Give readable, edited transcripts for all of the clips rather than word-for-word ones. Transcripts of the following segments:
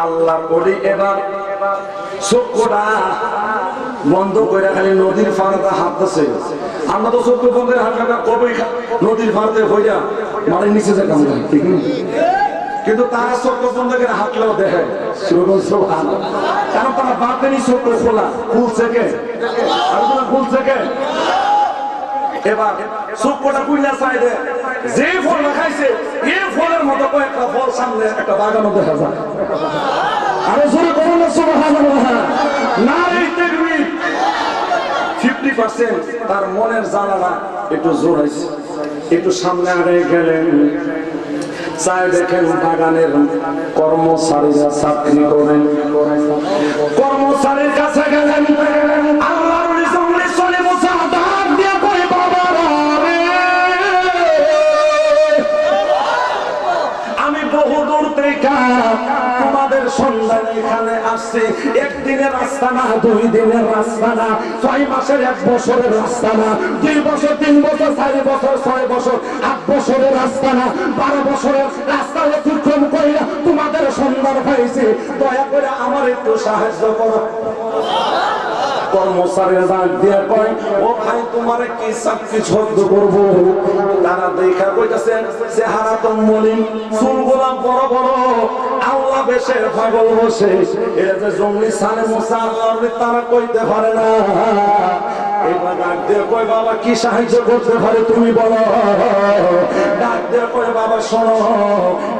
আল্লাহ বলি এবার চক্ষুটা বন্ধ করে খালি নদীর ফাড়াতে হাঁটতেছে। আমরা তো চক্ষু বন্ধের হাঁটা কবে নদীর ফাড়াতে হইয়া মানে নিচে যে কাম করে, ঠিক না? কিন্তু তারা চক্ষু বন্ধ করে হাঁটলেও দেখে, কারণ তারা বাতেনি চক্ষু খোলা খুলছে কে, আর খুলছে কে? এবার চক্ষুটা খুললে চাইলে যে ফল খাইছে এই ফলের মতো কয়েকটা ফল সামনে একটা বাগানও দেখা যায়। আরো জোরে করুন না সুবহানাল্লাহ। নারী তাকবীর। 50% তার মনের জ্বালাটা একটু জোর হইছে। একটু সামনে আগে গেলেন, চাই দেখেন বাগানের কর্মচারীরা চাকরি করেন। কর্মচারীর কাছে গেলেন, আল্লাহর রাসূল চলে মুসা ডাক দিয়ে কই বাবা রে, আমি বহু দূর থেকে তোমাদের সন্ধান এখানে আসছি। একদিনের রাস্তা না, 2 দিনের রাস্তা না, 6 মাসের 1 বছরের রাস্তা না, 2 বছর 3 বছর 4 বছর 6 বছর 8 বছরের রাস্তা না, 12 বছরের রাস্তা অতিক্রম কইরা তোমাদের সন্ধান পাইছি। দয়া করে আমার একটু সাহায্য করো। কর্মচারীরা ডাক দিয়ে কয়, ও ভাই তোমারে কি চাকরি ছন্দ করব? তারা দেখা কইতাছে চেহারা তো মলিন, চুলগুলা বড় বড়, আল্লাহ বেশে পাগল বসে। এরা যে জঙ্গলি সালে মুসা আল্লাহর তারা কইতে পারে না। এবার ডাক দিয়ে কয়, বাবা কি সাহায্য করতে পারে তুমি বলো? ডাক দিয়ে কয়, বাবা শোনো,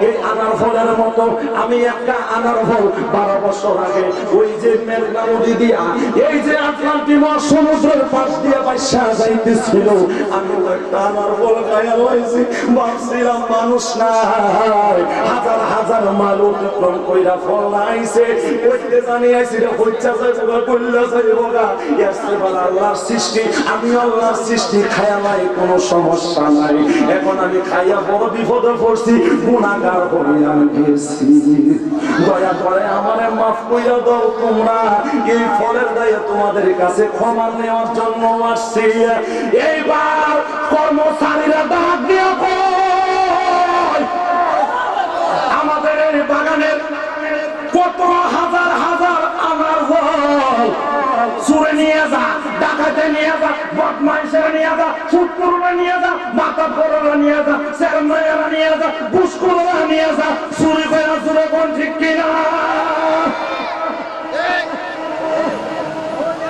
এই আনার ফলের মতো আমি একটা আনার ফল 12 বছর আগে ওই যে মেঘনা নদী দিয়া এই যে আটলান্টিক সমুদ্রের পাশ দিয়ে বাইসা যাইতেছিল, আমি একটা আনার ফল খাইয়া লইছি। ভাবছিলাম মানুষ নাই, হাজার হাজার মাইল অতিক্রম কইরা ফল আইছে, কইতে জানি আইছি রে হইচা যাইবো কইলা যাইবো গা। এসে বল আল্লাহর সৃষ্টি, আমি আল্লাহর সৃষ্টি, খায়া নাই কোনো সমস্যা নাই। এখন আমি খাইয়া বড় বিপদে পড়ছি, গুনাহগার হইয়া গেছি। দয়া করে আমারে মাফ কইরা দাও তোমরা, এই ফলের দায়ে তোমাদের কাছে ক্ষমা নেওয়ার জন্য আসছি। এইবার কর্মচারীরা ডাক দিয়ে কয়, আমাদের এই বাগানের কত হাজার হাজার আনার ফল চুরে নিয়ে যা, ডাকাতে নিয়ে যা, বদমাইশেরা নিয়ে যা, সুদখোররা নিয়ে যা, মাতাব্বররা নিয়ে যা, চেয়ারম্যানরা নিয়ে যা, ঘুষখোররা নিয়ে যা, চুরি করে চুরে কোন ঠিক কিনা?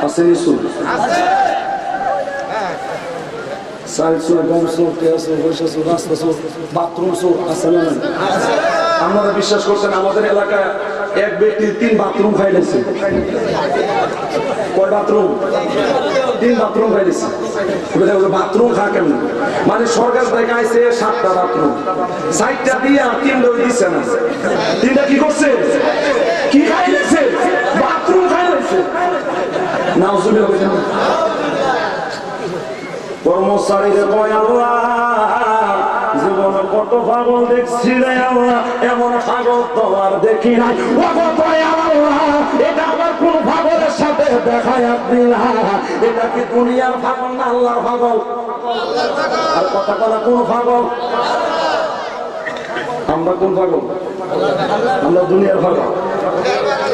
আছে নিশুন আছে সাইসো গমসো কেসো বসসো রাস্তাসো বাথরুমসো আছে না? আপনারা বিশ্বাস করছেন আমাদের এলাকায় এক ব্যক্তি 3 বাথরুম খাইলেছে। কয় বাথরুম? 3 বাথরুম খাইলেছে। বাথরুম খা কেমন? মানে সরকার থেকে আইছে 7টা বাথরুম, 4টা দিয়ে আর 3টা দিচ্ছে না। 3টা কি করছে? কি খাইলেছে? বাথরুম খাইলেছে। নাউজুবিল্লাহ। কর্মচারীরা কয়, আল্লাহ জীবনে কত পাগল দেখছি রে আল্লাহ, এমন পাগল তো আর দেখি নাই। ও কয় আল্লাহ, এটা আমার কোন পাগলের সাথে দেখায় আপনি না? এটা কি দুনিয়ার পাগল না আল্লাহর পাগল? আর কথা বলা কোন পাগল? আমরা কোন পাগল? আমরা দুনিয়ার পাগল।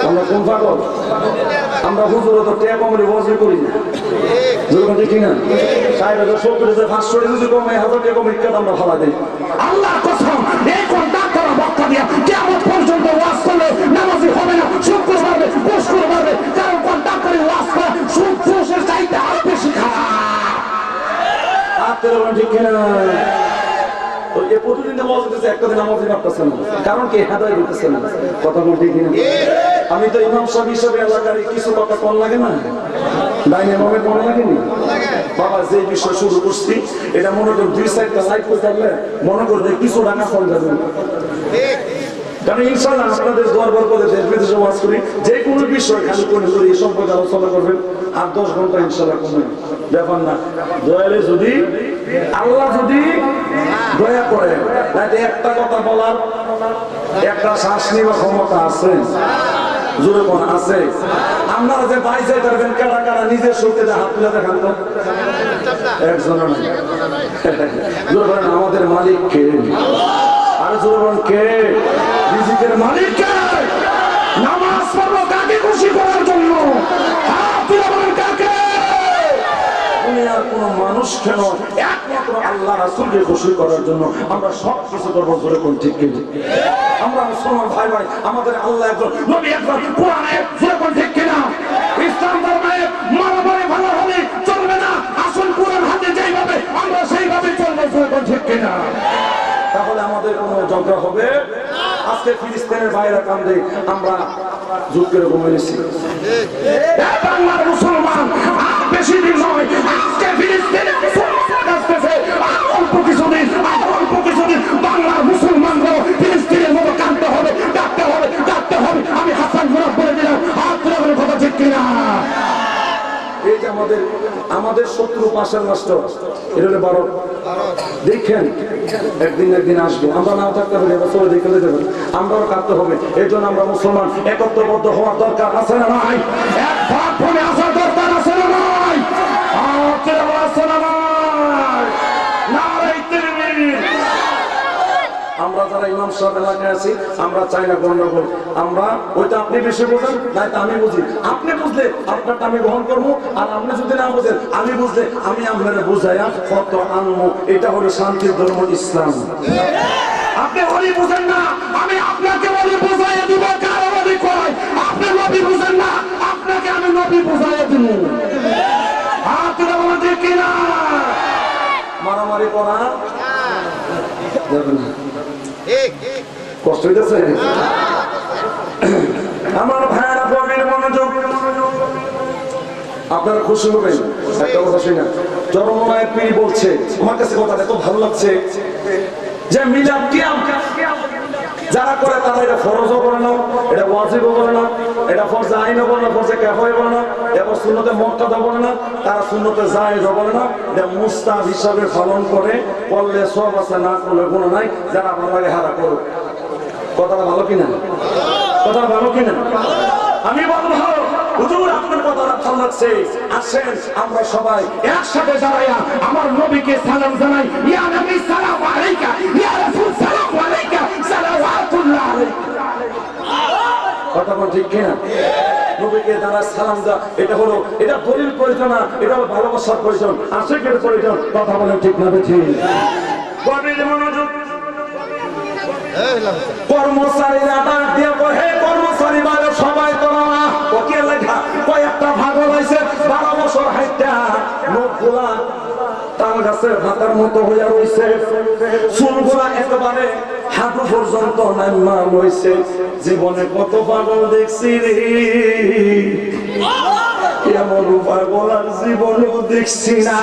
আমরা কোন পাগল? আমরা হুজুরে তো ট্যাপ আমরা বসে করি না, যেরকম দেখি না 500 যদি কমে 1000 টাকা কমে আমরা ভাড়া দিই। আল্লাহর কসম, এই কোন ডাক্তার বক্তা দিয়া কিয়ামত পর্যন্ত ওয়াজ করলে নামাজি হবে না, সুদ করে পারবে, ঘুষ করে পারবে। কারণ কোন ডাক্তারের ওয়াজ করে সুদ ঘুষের চাইতে আরো বেশি খারাপ। আপনারা ঠিক কিনা? তো এই প্রতিদিন নামাজ পড়তেছে, একটা দিন নামাজ পড়তেছে না, কারণ কি হেদায়েত দিতেছে না। কথা বলতে কিনা? আমি তো ইমাম সাহেব হিসেবে এলাকার কিছু কথা কোন লাগে না, ডাইনে ইমামে কোন লাগেনি বাবা। যে বিষয় শুরু করছি এটা মনে করেন 2-4টা লাইক করে থাকলে মনে করবে কিছু টাকা ফল যাবে। কারণ ইনশাআল্লাহ আপনাদের দোয়ার বরকতে দেশ বিদেশে ওয়াজ করি, যে কোনো বিষয় খালি করে এই সম্পর্কে আলোচনা করবেন, আর 10 ঘন্টা ইনশাআল্লাহ কোনো ব্যাপার না। দয়ালে যদি আল্লাহ যদি দয়া করে, তাহলে একটা কথা বলার একটা শ্বাস নেওয়ার ক্ষমতা আছে, জোরে কোন আছে? আপনারা যে বাইরে যাবেন কারা কারা নিজের শক্তি হাত তুলে দেখান তো, একজন নাই। জোরে বলেন আমাদের মালিক কে? আর জোরে বলেন কে? রিজিকের মালিক কে? মানুষকে নয়, একমাত্র আল্লাহ রাসূলকে খুশি করার জন্য আমরা সব কিছু করবো। জোরে কোন ঠিক কিনা? আমরা মুসলমান ভাই ভাই, আমাদের আল্লাহ একজন, নবী একজন, কোরআন এক, জোরে কোন ঠিক কিনা? ইসলাম ধর্মে মারামারি ভালো হবে চলবে না। আসল কোরআন হাতে যেইভাবে আমরা সেইভাবে চলবো। জোরে কোন ঠিক কিনা? তাহলে আমাদের কোনো ঝগড়া হবে। আজকে ফিলিস্তিনের বাইরে কান্দে, আমরা যুদ্ধের কমেছি। বাংলার মুসলমান বেশি দিন নয়, আজকে ফিলিস্তিনে অল্প কিছুদিন বাংলার মুসলমানরা ফিলিস্তিনের মতো কাঁদতে হবে, ডাকতে হবে, ডাকতে হবে। আমি হাসান মুরাদ বলে দিলাম, হাত তুলে কথা ঠিক কিনা? এই যে আমাদের শত্রু পাশের রাষ্ট্র, এটা হলো ভারত। দেখেন একদিন আসবে, আমরা নাও থাকতে হবে, সবাই দেখে যেতে হবে, আমরাও কাঁদতে হবে। এই জন্য আমরা মুসলমান একত্রবদ্ধ হওয়ার দরকার আছে না নাই? এক ভাগ ফোনে আসার দরকার আছে না নাই? আছে না নাই? নারায়ে তাকবীর। আমরা যারা ইমাম সাহেব এলাকায় আছি, আমরা চাই না গন্ডগোল। আমরা ওইটা আপনি বেশি বোঝেন, নাই আমি বুঝি। আপনি বুঝলে আপনারটা আমি গ্রহণ করবো, আর আপনি যদি না বুঝেন, আমি বুঝলে আমি আপনারা বুঝাইয়া কত আনবো। এটা হলো শান্তির ধর্ম ইসলাম। আপনি হলি বুঝেন না, আমি আপনাকে বলি বুঝাইয়া দিব। কারো নবী কয়, আপনি নবী বুঝেন না, আপনাকে আমি নবী বুঝাইয়া দিব। হাত বলে ঠিক কিনা? মারামারি করা যাবে না। কষ্ট হইতেছে আমার ভাইয়েরা, গভীর মনোযোগ। আপনারা খুশি হবেন একটা কথা শুনে। চরমনায় পীর বলছে, আমার কাছে কথাটা এত ভালো লাগছে, যে মিলাদ কিয়াম যারা করে তারা এটা ফরজও করে না, এটা ওয়াজিবও করে না, এটা ফরজে আইনও করে না, ফরজে কিফায়া করে না, এবার সুন্নতে মুআক্কাদা করে না, তারা সুন্নতে জায়েজও করে না, এটা মুস্তাহাব হিসাবে পালন করে। করলে সওয়াব আছে, না করলে গুনাহ নাই। যারা ভালো লাগে হারা করুক। কথাটা ভালো কিনা? কথাটা ভালো কিনা? আমি বলবো হুজুর আপনার কথাটা ভালো লাগছে। আসেন আমরা সবাই একসাথে দাঁড়াইয়া আমার নবীকে সালাম জানাই। ইয়া নবী সালাম আলাইকা, ইয়া রাসূল সালাম আলাইকা, সালাওয়াতুল্লাহ আলাইকা। কথা বল ঠিক কিনা? নবীকে যারা সালাম দেওয়া, এটা দলিল প্রয়োজন না, এটা ভালোবাসার প্রয়োজন, আশিকের প্রয়োজন। কথা বলেন ঠিক না ঠিক? গভীর মনোযোগ। কর্মচারীরা ডাক দিয়ে কয়, হে কর্মচারী বাইরে সবাই তোরা ওকে লেখা কয়েকটা ভাগ হয়েছে 12 বছর হাইটা লোকগুলা তাল গাছের ভাতার মতো হইয়া রয়েছে, চুলগুলা একেবারে হাঁটু পর্যন্ত নাইমা রয়েছে। জীবনে কত পাগল দেখছি রে, এমন পাগল আর জীবনেও দেখছি না।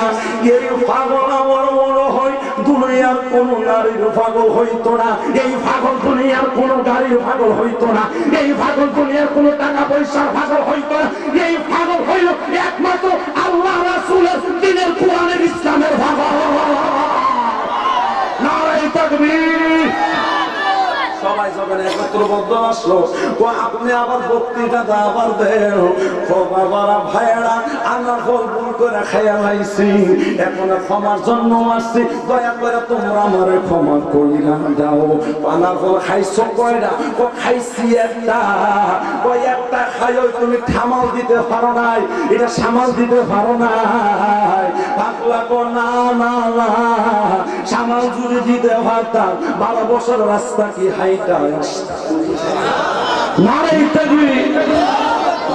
এই পাগল আমার মনে হয় দুনিয়ার কোন নারীর পাগল হইতো না, এই পাগল দুনিয়ার কোন গাড়ির পাগল হইতো না, এই পাগল দুনিয়ার কোন টাকা পয়সার পাগল হইতো না। এই পাগল হইল একমাত্র আল্লাহ রাসূলের দ্বীনের কোরআনের ইসলামের পাগল। নারায়ে তাকবীর। সবাই যখন একত্রবদ্ধ আসলো, আপনি আবার বক্তৃতা আবার দেন। ও বাবারা ভাইয়েরা, আমার ফল ভুল করে খাইয়া লাইছি, এখন ক্ষমার জন্য আসছি। দয়া করে তোমরা আমারে ক্ষমা কইরা দাও। পানার ফল খাইছো কয়টা? ও খাইছি একটা। ওই একটা খাইও তুমি থামাল দিতে পারো নাই, এটা সামাল দিতে পারো নাই। পাগলা কো না না না, সামাল জুড়ে দিতে পারতাম 12 বছর রাস্তা কি হাইটা আসতাম। নারায়ে তাকবীর।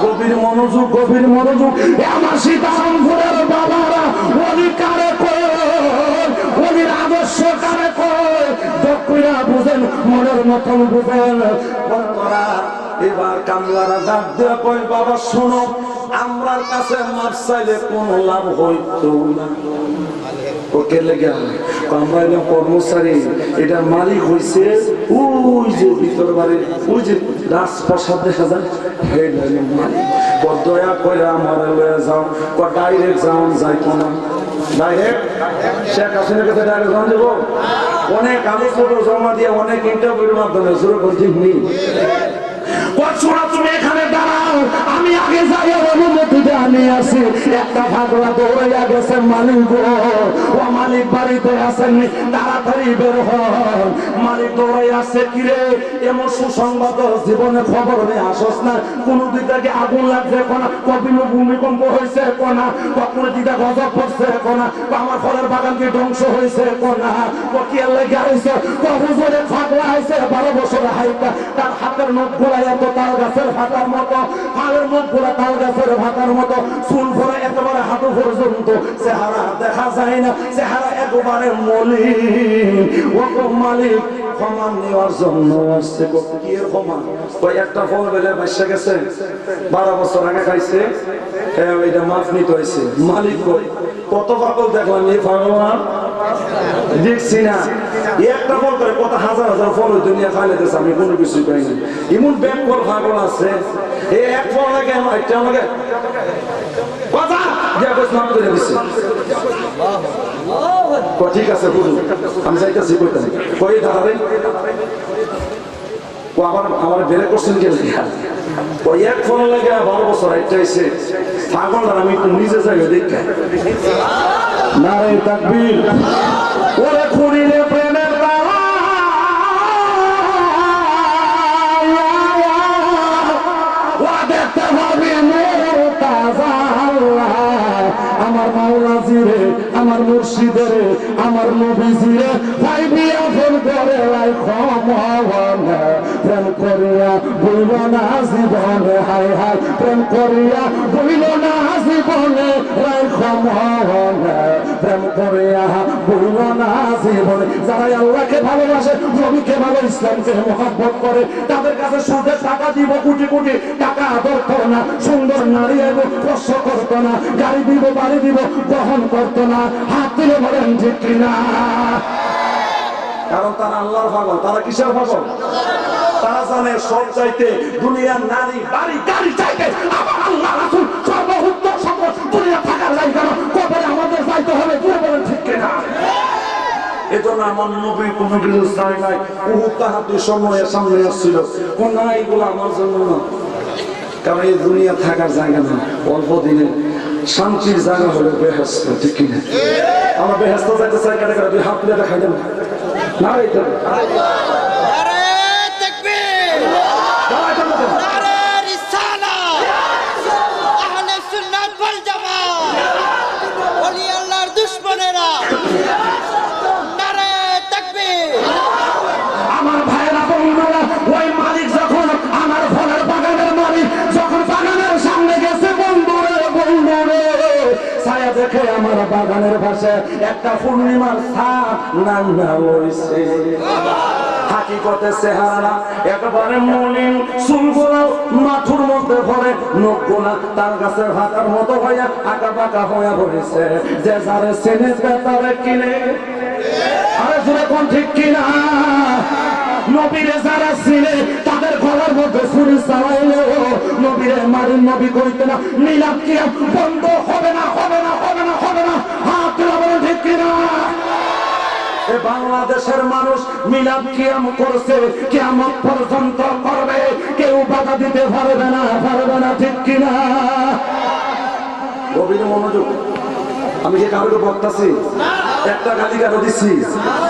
গভীর মনোযোগ, গভীর মনোযোগ। আমার সীতারামপুরের বাবারা ওলি কারে কয়, ওলির আদর্শ কারে কয়, দক্ষিণা বুঝেন, মনের মতন বুঝেন। বন্ধুরা এবার কামলারা ডাক দিয়ে কয়, বাবা শোনো, আমরার কাছে মাপ চাইলে কোনো লাভ হইতো না। ওকে লেগে আমরা এলাম কর্মচারী, এটা মালিক হয়েছে ওই যে ভিতর বাড়ি, ওই যে রাজপ্রাসাদ দেখা যায়, মালিক। দয়া করে আমার লয়ে যাও। ডাইরেক্ট যাওয়া যাইতো না, ডাইরেক্ট শেখ হাসিনার কাছে ডাইরেক্ট যাওয়া যাবো। অনেক কাগজপত্র জমা দিয়ে, অনেক ইন্টারভিউর মাধ্যমে শুরু করছি। তুমি এখানে দাঁড়াও, আমি আমি আগে যাই অনুমতি জানি আছি একটা পাগলা দৌড়াইয়া গেছে মালিক গো ও মালিক বাড়িতে আসেন তাড়াতাড়ি বের হন মালিক দৌড়াই আসছে কিরে এমন সুসংবাদ জীবনে খবর নেই আসস না কোন দিক থেকে আগুন লাগছে কোনা কপিনো ভূমিকম্প হয়েছে কোনা কখনো দিদা গজব পড়ছে কোনা আমার ফলের বাগান কি ধ্বংস হয়েছে কোনা কি লেগে হয়েছে হুজুরে পাগলা হয়েছে 12 বছর হাইটা তার হাতের নখ গুলা এত তাল গাছের ফাটার মতো পায়ের মুখ গুলা তাল গাছের ফাটার মতো চুল ভরে একেবারে হাঁটু পর্যন্ত চেহারা দেখা যায় না চেহারা একেবারে মলিন ও মালিক ক্ষমা নেওয়ার জন্য আসছে কি এর ক্ষমা ওই একটা ফল বেলে বাসা গেছে 12 বছর আগে খাইছে এটা মাফ নিতে হয়েছে মালিক কই কত পাগল দেখলাম এই পাগল না দেখছি না একটা ফল করে কত হাজার হাজার ফল দুনিয়া খাইলেতেছে আমি কোনো কিছু পাই না এমন ব্যাগ ফল পাগল আছে এই এক ফল লাগে একটা লাগে কথা দিয়া কইছ নাম করে দিছে ঠিক আছে বুঝুন আমি যাইতেছি কইতাছি কই দাঁড়াবেন ও আমার বেড়ে করছেন কে ওই এক ফোন লাগে 12 বছর একটা এসে পাগল আমি একটু নিজে জায়গায় দেখে নারে তাকবীর ওরে খুনিরে প্রেমের তালা ও দেখতে পাবি নূর তাজা আমার মাওলা জিরে আমার মুর্শিদের আমার নবীজিরে ভাই বিয়া ফোন করে লাই ক্ষমা প্রেম করিয়া বইল না জীবনে হাই হাই প্রেম করিয়া বইল না জীবনে লাই ক্ষমা প্রেম করিয়া বইল না জীবনে যারা আল্লাহকে ভালোবাসে নবীকে ভালো ইসলামকে মহব্বত করে তাদের কাছে সুদের টাকা দিব কোটি কোটি টাকা ধরতো না সুন্দর নারী এবং স্পর্শ করতো না গাড়ি দিব বাড়ি দিব গ্রহণ করতো না হাত তুলে বলেন ঠিক কিনা কারণ তারা আল্লাহর পাগল তারা কিসের পাগল তারা জানে সব চাইতে দুনিয়ার নারী বাড়ি গাড়ি চাইতে আমার আল্লাহ রাসূল সর্বোত্তম সম্পদ দুনিয়া থাকার জায়গা কেন কবরে আমাদের যাইতে হবে কি বলেন ঠিক কিনা এজন্য আমার নবী কোনো কিছু চাই নাই উহুদ তাহাতে সময়ের সামনে আসছিল কোন না এগুলো আমার জন্য না কারণ এই দুনিয়া থাকার জায়গা না অল্প দিনে শান্তির জায়গা হলো বেহেশত ঠিক কিনা আমরা বেহেশত যাইতে চাই কাটা কাটা দুই হাত তুলে দেখাই দেব না এইটা আমার ভাইরা বন্ধুরা ওই মালিক যখন আমার ফলের বাগানের মালিক যখন বাগানের সামনে গেছে বন্ধুরে ছায়া দেখে আমার বাগানের পাশে একটা পূর্ণিমার ছায়া হইছে হাকিকতে চেহারা একেবারে মলিন চুলগুলো মাথুর মধ্যে ভরে নখগুলা তার গাছের ভাতার মতো হইয়া আঁকা বাঁকা হইয়া পড়েছে যে যারে চেনে তারে কিনে আরে জোরে কোন ঠিক কিনা নবীরে যারা ছিলে তাদের গলার মধ্যে ছুরি চালাইলেও নবীরে মারিন নবী কইতে না মিলাদ কিয়াম বন্ধ হবে না হবে না হবে না হবে না হাত তুলে ঠিক কিনা বাংলাদেশের মানুষ মিলাদ কিয়াম করছে কিয়ামত পর্যন্ত করবে কেউ বাধা দিতে পারবে না ঠিক কিনা গভীর মনোযোগ আমি যে কারোর বক্তাছি একটা গালি গালো দিচ্ছি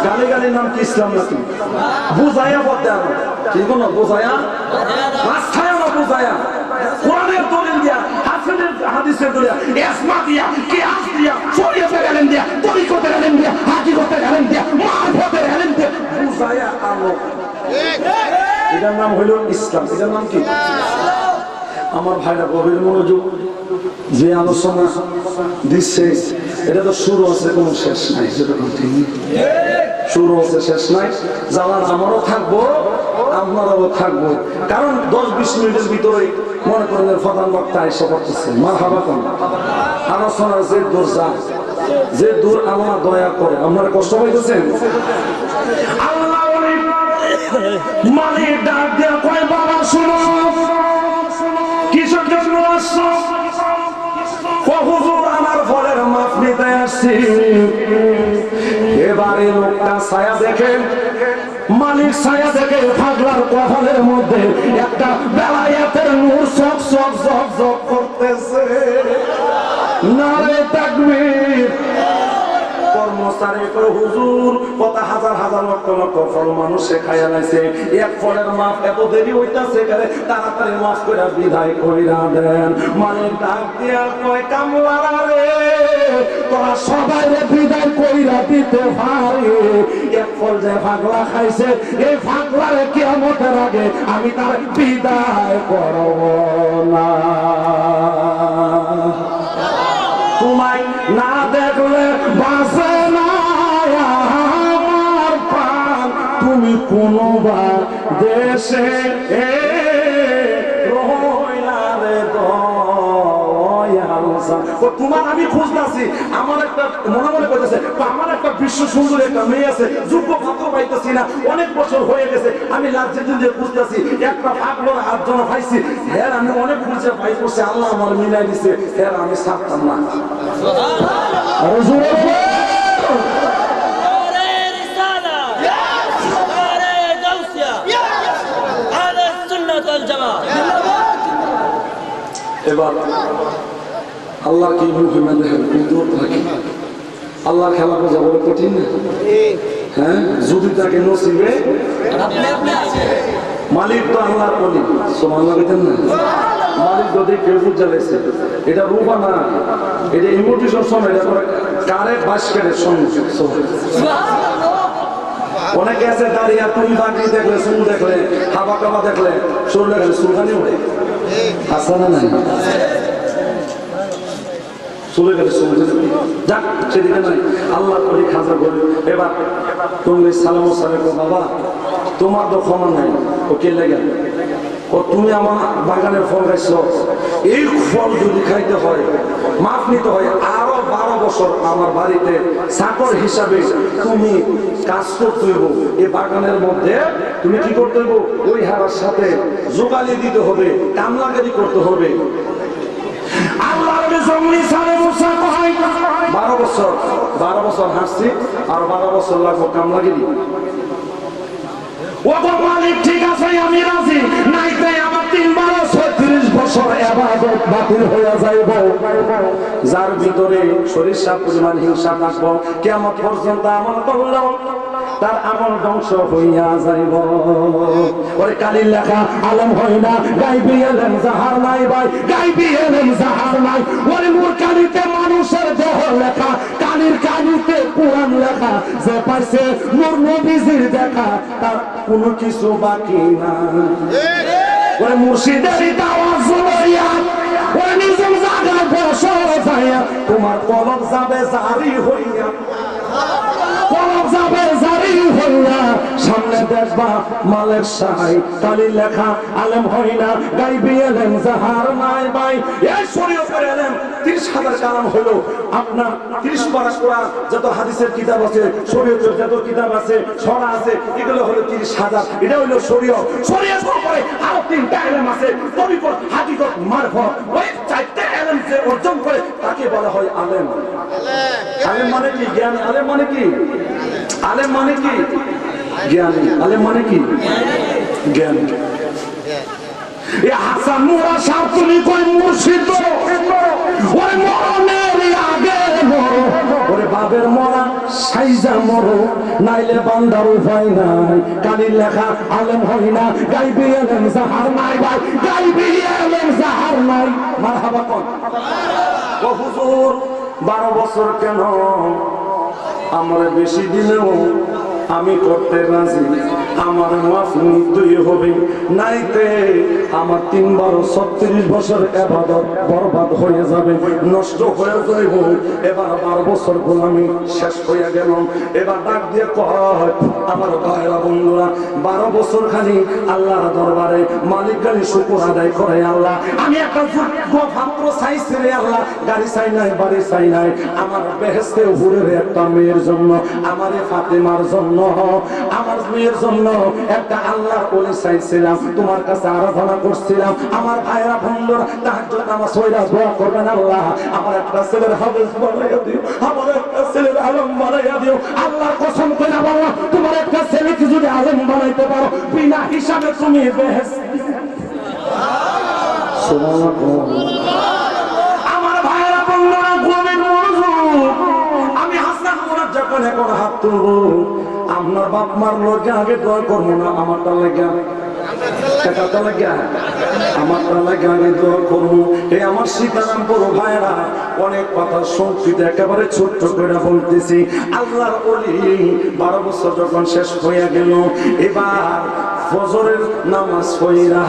গালির নাম কি ইসলাম নাকি বুঝাইয়া বলতে কি কোনো বুঝাইয়া রাস্তায় না বুঝাইয়া কোরআনের দলিল দিয়া হাদিসের দলিল ইসমা দিয়া কিয়াস দিয়া শরীয়তের ইলম দিয়া তরিকতের ইলম দিয়া হাকিকতের ইলম দিয়া মারফতের ইলম দিয়া বুঝাইয়া আলো এটার নাম হলো ইসলাম এটার নাম কি আমার ভাইরা গভীর মনোযোগ যে আলোচনা দিচ্ছে এটা তো শুরু আছে কোনো শেষ নাই শুরু আছে শেষ নাই জ্বালান আমারও থাকবো আপনারাও থাকবো কারণ 10-20 মিনিটের ভিতরে মনে করেন প্রধান বক্তা এসে পড়তেছে মারহাবা কোন আলোচনার যে দূর যায় যে দূর আল্লাহ দয়া করে আপনারা কষ্ট পাইতেছেন আল্লাহ মালিক ডাক দিয়া কয় বাবা শুনো কিসের জন্য আসছো হুজুর আমার ফলের মাফ নিতে আসছি এবারে লোকটা ছায়া দেখে মালিক ছায়া দেখে পাগলার কপালের মধ্যে একটা বেলায়েতের নূর চকচক চক চক চক করতেছে। নারে তাকবীর। কর্মচারী কো হুজুর কত হাজার হাজার লক্ষ লক্ষ ফল মানুষে খাইয়া লাইছে, এক ফলের মাপ এত দেরি হইতাছে করে, তাড়াতাড়ি মাফ করে বিদায় কইরা দেন। মানে ডাক দিয়া কয় কামলারা রে, তোরা সবাই বিদায় কইরা দিতে পারে, এক ফল যে পাগলা খাইছে এই পাগলারে কিয়ামতের আগে আমি তার বিদায় করব না। তোমায় না দেখলে বাঁচে না আমার প্রাণ, তুমি কোনবা দেশে রইলা রে দয়াল। তোমার আমি খুঁজতেছি, আমার একটা মনে মনে করতেছে আমার একটা বিশ্ব সুন্দর একটা মেয়ে আছে, যোগ্য পাত্র পাইতেছি না, অনেক বছর হয়ে গেছে, আমি লাজ্জের দিন দিয়ে খুঁজতেছি, একটা পাগল আটজন পাইছি, হ্যাঁ আমি অনেক খুঁজে পাই করছি, আল্লাহ আমার মিলাই দিছে, হ্যাঁ আমি ছাড়তাম না। এবার আল্লাহ কি মুখে দেখেন আল্লাহর খেলা বোঝা বড় কঠিন না? হ্যাঁ, যদি তাকে নসিবে মালিক তো আল্লাহর বলি সমান লাগাতেন না। মালিক যদি কেউ জ্বালাইছে এটা রূপা না, এটা ইমোটিশন সময়, এটা কারে বাসকের সঙ্গে। অনেকে আছে দাঁড়িয়ে তুমি বাকি দেখলে, চুল দেখলে, হাবা কাবা দেখলে, চুল দেখলে চুলখানি উঠে আসা না নাই চলে গেলে যাক সেদিকে নাই, আল্লাহ করি খাজা বলি। এবার তুমি সালাম সালেক বাবা তোমার তো ক্ষমা নাই, ও কে লেগে ও তুমি আমার বাগানের ফল খাইছো, এই ফল যদি খাইতে হয় মাফ নিতে হয় আরো 12 বছর আমার বাড়িতে চাকর হিসাবে তুমি কাজ করতে হইব, এই বাগানের মধ্যে তুমি কি করতে হইব, ওই হারার সাথে যোগালি দিতে হবে, কামলাগারি করতে হবে। আল্লাহর জঙ্গলি সালে মুসা কয় 12 বছর হাসছি আর 12 বছর লাগবে কামলাগিরি। ও মালিক ঠিক আছে আমি রাজি, নাইতে আমার 3-36 বছর ইবাদত বাতিল হয়ে যাইব। যার ভিতরে সরিষা পরিমাণ হিংসা থাকবো কিয়ামত পর্যন্ত আমল করলো তার আমল ধ্বংস হইয়া যাইব। ওরে কালির লেখা আলম হয় না, গাইবি এলেম যাহার নাই ভাই, গাইবি এলেম যাহার নাই। ওরে মোর কালিতে মানুষের দেহ লেখা, কালির কালিতে কোরআন লেখা, যে পাইছে মোর নবীজির দেখা তার কোনো কিছু বাকি নাই। ওরে মুর্শিদের দাওয়াত লইয়া ওরে নিজম জায়গায় বসে যাইয়া তোমার কলম যাবে জারি হইয়া, কলম যাবে জারি হইয়া, সামনে দেখবা মালের সাহাই কালি লেখা আলেম হয় না, গাইবি এলেম যাহার নাই ভাই। এই শরীয়তের এলেম 30,000 কালাম হলো, আপনার 30 পারা কোরআন যত হাদিসের কিতাব আছে, শরীয়তের যত কিতাব আছে, ছড়া আছে, এগুলো হলো 30,000। এটা হলো শরীয়ত। শরীয়ত পরে আরো 3টা এলেম আছে, তরিকত, হাকিকত, মারফত। ওই 4টা এলেম যে অর্জন করে তাকে বলা হয় আলেম। আলেম মানে কি? জ্ঞানী। আলেম মানে কি? আলেম মানে কি? জ্ঞানী। আলেম মানে কি? জ্ঞানী। এ হাসান মুরা সাহেব তুমি কই মুর্শিদ ওরে মরণের আগে মরো, ওরে বাবের মরা সাইজা মরো, নাইলে বান্দার উপায় নাই। কালির লেখা আলেম হয় না, গাইবি এলেম যাহার নাই ভাই, গাইবি এলেম যাহার নাই। মারহাবা কোন ও হুজুর 12 বছর কেন, আমার বেশি দিনেও আমি করতে রাজি, আমার মাফ নিতেই হবে, নাইতে আমার 3-36 বছর ইবাদত বরবাদ হয়ে যাবে, নষ্ট হয়ে যাইব। এবার 12 বছর গোলামি শেষ হয়ে গেল। এবার ডাক দিয়ে কয় আমার ভাইরা বন্ধুরা 12 বছর খালি আল্লাহর দরবারে মালিক খালি শুকর আদায় করে, আল্লাহ আমি একটা যোগ্য পাত্র চাইছি রে আল্লাহ, গাড়ি চাই নাই, বাড়ি চাই নাই, আমার বেহেশতে হুরের একটা মেয়ের জন্য, আমার ফাতেমার জন্য, আমার মেয়ের জন্য একটা আল্লাহর ওলি চাইছিলাম, তোমার কাছে আরাধনা করছিলাম। আমার ভাইরা বন্ধুরা তাহাজ্জুদ নামাজ পড়া দোয়া করবেন, আল্লাহ আমার একটা ছেলের হাফেজ বানাইয়া দিও, আমার একটা ছেলের আলেম বানাইয়া দিও। আল্লাহর কসম করে বাবা তোমার একটা ছেলেকে যদি আলেম বানাইতে পারো বিনা হিসাবে তুমি বেহেশত আমার ভাইয়েরা বন্ধুরা গভীর মনোযোগ। আমি হাসান মোনার যখন এখন হাত তুলবো, আপনার বাপ মার লোকে আগে দোয়া করবো না, আমারটা লাগে আমার সীতারামপুর ভাইরা অনেক কথা সংক্ষিপ্ত একেবারে ছোট্ট করে বলতেছি। আল্লাহর ওলি 12 বছর যখন শেষ হয়ে গেল, এবার ফজরের নামাজ পড়া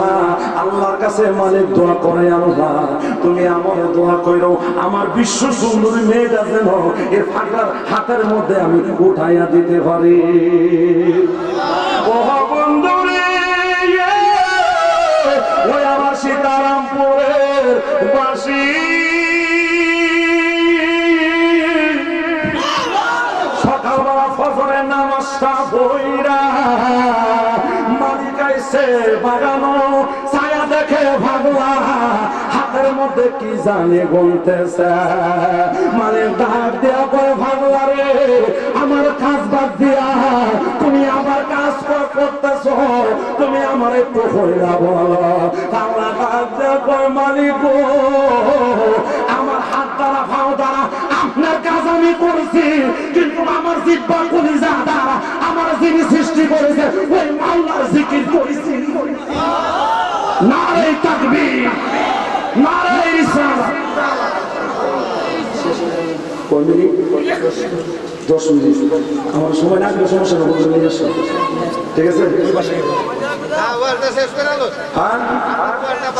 আল্লাহর কাছে মালিক দোয়া করে, আল্লাহ তুমি আমার দোয়া করো, আমার বিশ্ব সুন্দরী মেয়েটা যেন এ ফাঁকার হাতের মধ্যে আমি উঠাইয়া দিতে পারি। ওই আমার সীতারামপুরের বাসী সকালবেলা ফজরের নামাজটা পড়া মালিক আইছে বাগানো, ছায়া দেখে ভাগলা হাতের মধ্যে কি জানে গুনতেছে। মানে ডাক দেয়া করে, ভাগলা রে আমার কাজ বাদ দিয়া তুমি আবার কাজ করতেছ, তুমি আমার একটু হইলা বলো। তাহলে ডাক দেয়া করে, মালিক আমার হাত দ্বারা পাও দ্বারা আপনার কাজ আমি করছি, কিন্তু আমার জিহ্বা কলিজা দ্বারা আমার যিনি সৃষ্টি করেছে ওই আল্লাহর জিকির করেছি। নারে তাকবীর, নারে রিসালাত। 10 মিনিট আমার সময় না, সমস্যা না, ঠিক আছে? হ্যাঁ,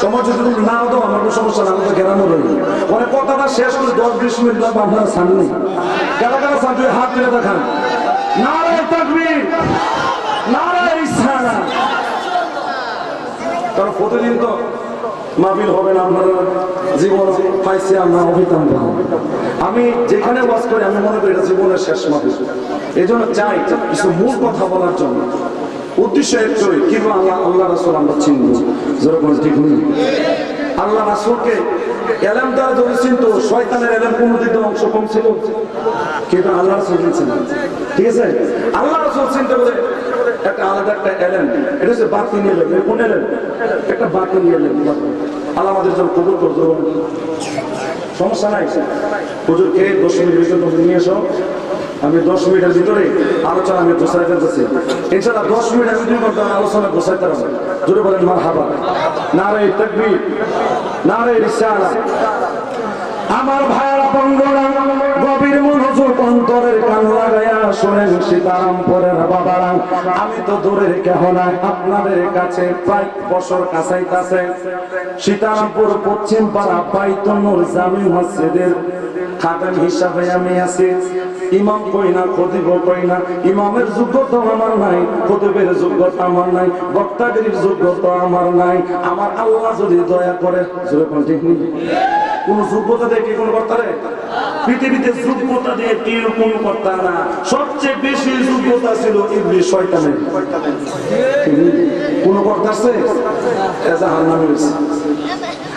সময় যদি নাও দাও আমার সমস্যা না, আমি তো গেরানো রইল। অনেক কথাটা শেষ করে 10-20 মিনিট লাগবে আপনার সামনে। কারা কারা সামনে হাত তুলে দেখান। নারে তাকবীর, নারে রিসালাত। কারণ প্রতিদিন তো মাহফিল হবে না, আপনার জীবন পাইছে আমরা অভিজ্ঞান। আমি যেখানে ওয়াজ করি আমি মনে করি এটা জীবনের শেষ মাহফিল। এই জন্য চাই কিছু মূল কথা বলার জন্য। উদ্দেশ্য একটাই, কিন্তু আল্লাহ রাসূল আমরা চিনব, যেরকম ঠিক নেই। আল্লাহ রাসূলকে এলেম দ্বারা যদি চিনতো, শয়তানের এলেম কোন দিকে অংশ কম ছিল, কিন্তু আল্লাহ রাসূল চিনছেন, ঠিক আছে? আল্লাহ রাসূল চিনতে বলে একটা আলাদা একটা এলেম, এটা হচ্ছে বাতিনি এলেম। কোন এলেম? একটা বাতিনি এলেম। আল্লাহ আমাদের জন্য কবুল করতে, সমস্যা নাই। হুজুরকে 10 মিনিট ভিতরে নিয়ে এসো, আমি 10 মিনিটের ভিতরে আলোচনা আমি গোছাই ফেলতেছি ইনশাআল্লাহ। 10 মিনিট আমি 2 ঘন্টা আলোচনা গোছাইতে পারবো। জোরে বলেন মারহাবা। নারে তাকবীর, নারে রিসালাত। আমার ভাইরা বন্ধুরা গভীর মনোযোগ অন্তরের কান লাগাইয়া শোনেন, সীতারামপুরের বাবারা, আমি তো দূরের কেহ না, আপনাদের কাছে প্রায় বছর কাছাইতাছে। সীতারামপুর পশ্চিম পাড়া বাইতুন নূর জামি মসজিদের খাদেম হিসাবে আমি আছি। ইমাম কই না, খতিব কই না, ইমামের যোগ্যতা আমার নাই, খতিবের যোগ্যতা আমার নাই, বক্তাগিরির যোগ্যতা আমার নাই। আমার আল্লাহ যদি দয়া করে, জোরে কোন ঠিক নেই, কোন যোগ্যতা দিয়ে কি কোন করতে পারে? পৃথিবীতে যোগ্যতা দিয়ে কেউ কোন করতে না। সবচেয়ে বেশি যোগ্যতা ছিল ইবলিস শয়তানের। কোন করতে আছে? জাহান্নামে হইছে।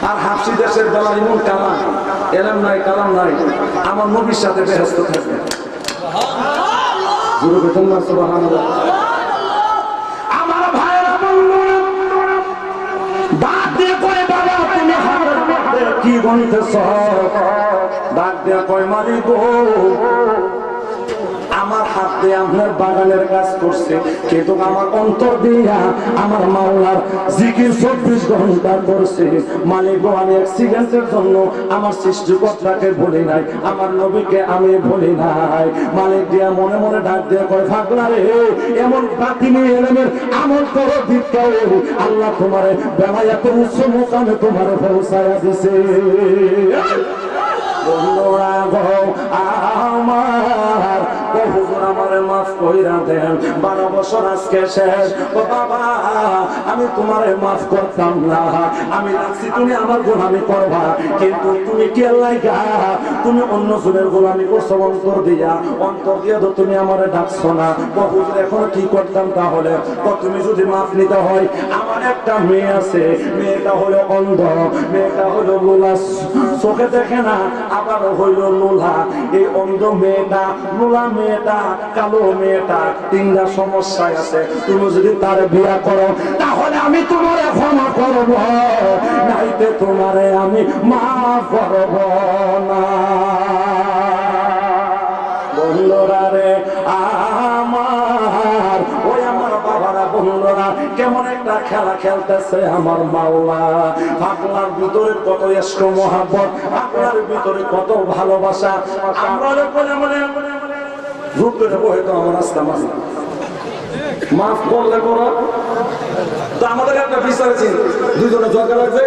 আর হাফসি দেশের বেলা এমন কালাম, এলাম নাই, কালাম নাই, আমার নবীর সাথে বেহেশত থাকবে। জোরে বেতন না, সুবহানাল্লাহ। আমার ভাইরা বন্ধুরা ডাক দিয়ে কয়, বাবা তুমি হাতের মধ্যে কি বলতেছ? ডাক দিয়ে কয়, মালিক গো আমার হাত দিয়ে আপনার বাগানের কাজ করছে, কিন্তু আমার অন্তর দিয়া আমার মাওলার জিকির 24 ঘন্টা করছে। মালিক গো আমি অ্যাক্সিডেন্টের জন্য আমার সৃষ্টিকর্তাকে বলি নাই, আমার নবীকে আমি বলি নাই। মালিক দিয়া মনে মনে ডাক দিয়ে কয়, পাগলা রে, এমন বাতিনি এলেমের আমল করো দীক্ষাও আল্লাহ তোমারে বেলায়াত উচ্চ মোকামে তোমারে পৌঁছায়া দিছে। বন্ধুরা গো আমার, ও হুজুর আমারে মাফ কইরা দেন, 12 বছর আজকে শেষ। ও বাবা আমি তোমারে মাফ করতাম না, আমি লাগছি তুমি আমার গোলামি করবা, কিন্তু তুমি কি লাইগা তুমি অন্য জনের গোলামি করছো অন্তর দিয়া, অন্তর দিয়া তো তুমি আমারে ডাকছো না। ও হুজুর এখন কি করতাম তাহলে? তো তুমি যদি মাফ নিতে হয়, আমার একটা মেয়ে আছে, মেয়েটা হলো অন্ধ, মেয়েটা হলো লোলা, চোখে দেখে না, আবার হইল লোলা। এই অন্ধ মেয়েটা, লোলা মেয়েটা, কালো মেয়েটা তিনটা সমস্যায় আছে, তুমি যদি তার বিয়া করো তাহলে আমি তোমার ক্ষমা করব, নাইতে তোমারে আমি মাফ করব না। বন্ধুরা রে আমার, ওই আমার বাবারা, বন্ধুরা কেমন একটা খেলা খেলতেছে আমার মাওলা। আপনার ভিতরে কত ইশক মোহাব্বত, আপনার ভিতরে কত ভালোবাসা। আমরা মনে রূপ করে বহে তো আমার রাস্তা মাঝে মাফ করলে করো। তো আমাদের একটা বিচার আছে, দুজনে জগা লাগছে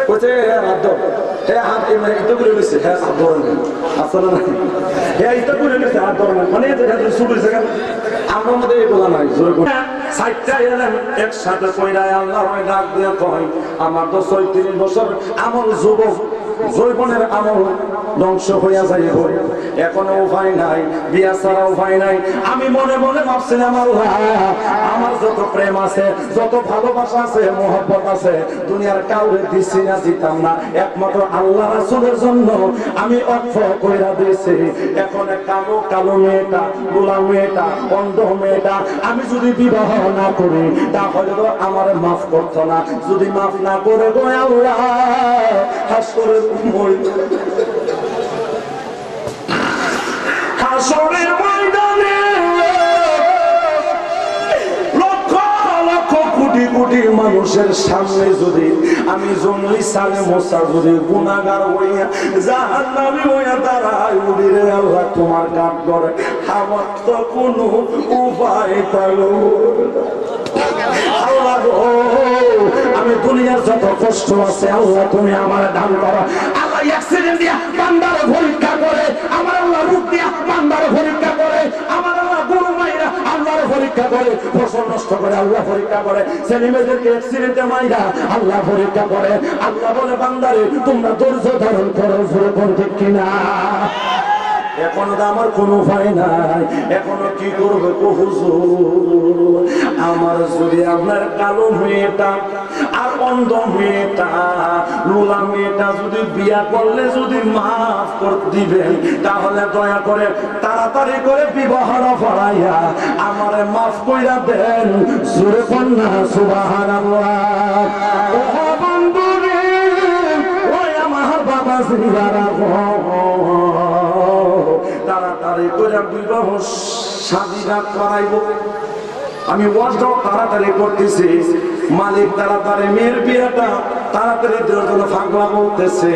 বলছে হাত ধর, হ্যাঁ হাত ইতো করে নিচ্ছে, হ্যাঁ হাত ধরে নেই আসলে না, হ্যাঁ ইতো করে নিচ্ছে হাত ধরে নেই, মানে শুরু হয়েছে কেন আমার মধ্যে এগুলা নাই। একসাথে কইরায় আল্লাহ ডাক দিয়ে কয় আমার তো ৩৬ বছর আমল যুবক জৈবনের আমল ধ্বংস হইয়া যাইব, এখনো উপায় নাই, বিয়া ছাড়া উপায় নাই। আমি মনে মনে ভাবছিলাম আল্লাহ আমার যত প্রেম আছে, যত ভালোবাসা আছে, মোহব্বত আছে, দুনিয়ার কাউরে দিচ্ছি না, দিতাম না, একমাত্র আল্লাহ রাসূলের জন্য আমি অর্থ কইরা দিয়েছি। এখন কালো কালো মেয়েটা, গোলা মেয়েটা, অন্ধ মেয়েটা আমি যদি বিবাহ না করি তাহলে তো আমার মাফ করতো না। যদি মাফ না করে গো আল্লাহ হাসরের হাসরের ময়দানে লক্ষ লক্ষ কোটি কোটি মানুষের সামনে যদি আমি জঙ্গলি সালে মোসা যদি গুনাহগার হইয়া জাহান্নামী হইয়া দাঁড়াই উড়ি রে আল্লাহ তোমার কাঠ করে, আমার তো কোনো উপায় পাইলো আল্লাহ গো। আমি দুনিয়ার যত কষ্ট আছে আল্লাহ তুমি আমার দান করো। আল্লাহ অ্যাক্সিডেন্ট দিয়া বান্দারে পরীক্ষা করে, আমার আল্লাহ রূপ দিয়া বান্দারে পরীক্ষা করে, আমার আল্লাহ গরু মাইরা আল্লাহর পরীক্ষা করে, ফসল নষ্ট করে আল্লাহ পরীক্ষা করে, ছেলে মেয়েদেরকে অ্যাক্সিডেন্টে মাইরা আল্লাহ পরীক্ষা করে। আল্লাহ বলে বান্দারে তোমরা ধৈর্য ধারণ করো, শুরু করতে কিনা। এখনো তো আমার কোনো উপায় নাই, এখনো কি করবে হুজুর? আমার যদি আপনার কালো মেয়েটা আর অন্ধ মেয়েটা, লোলা মেয়েটা যদি বিয়া করলে যদি মাফ করে দিবেন তাহলে দয়া করে তাড়াতাড়ি করে বিবাহটা পড়াইয়া আমারে মাফ কইরা দেন। জোরে কন্যা সুবহানাল্লাহ। ও বন্ধুরে, ওই আমার বাবা শ্রীবারা তাড়াতাড়ি করে বিবাহ শাদীটা করাইব। আমি ওয়াজটাও তাড়াতাড়ি করতেছি, মালিক তাড়াতাড়ি মেয়ের বিয়েটা তাড়াতাড়ি দেওয়ার জন্য ফাগলা বলতেছে,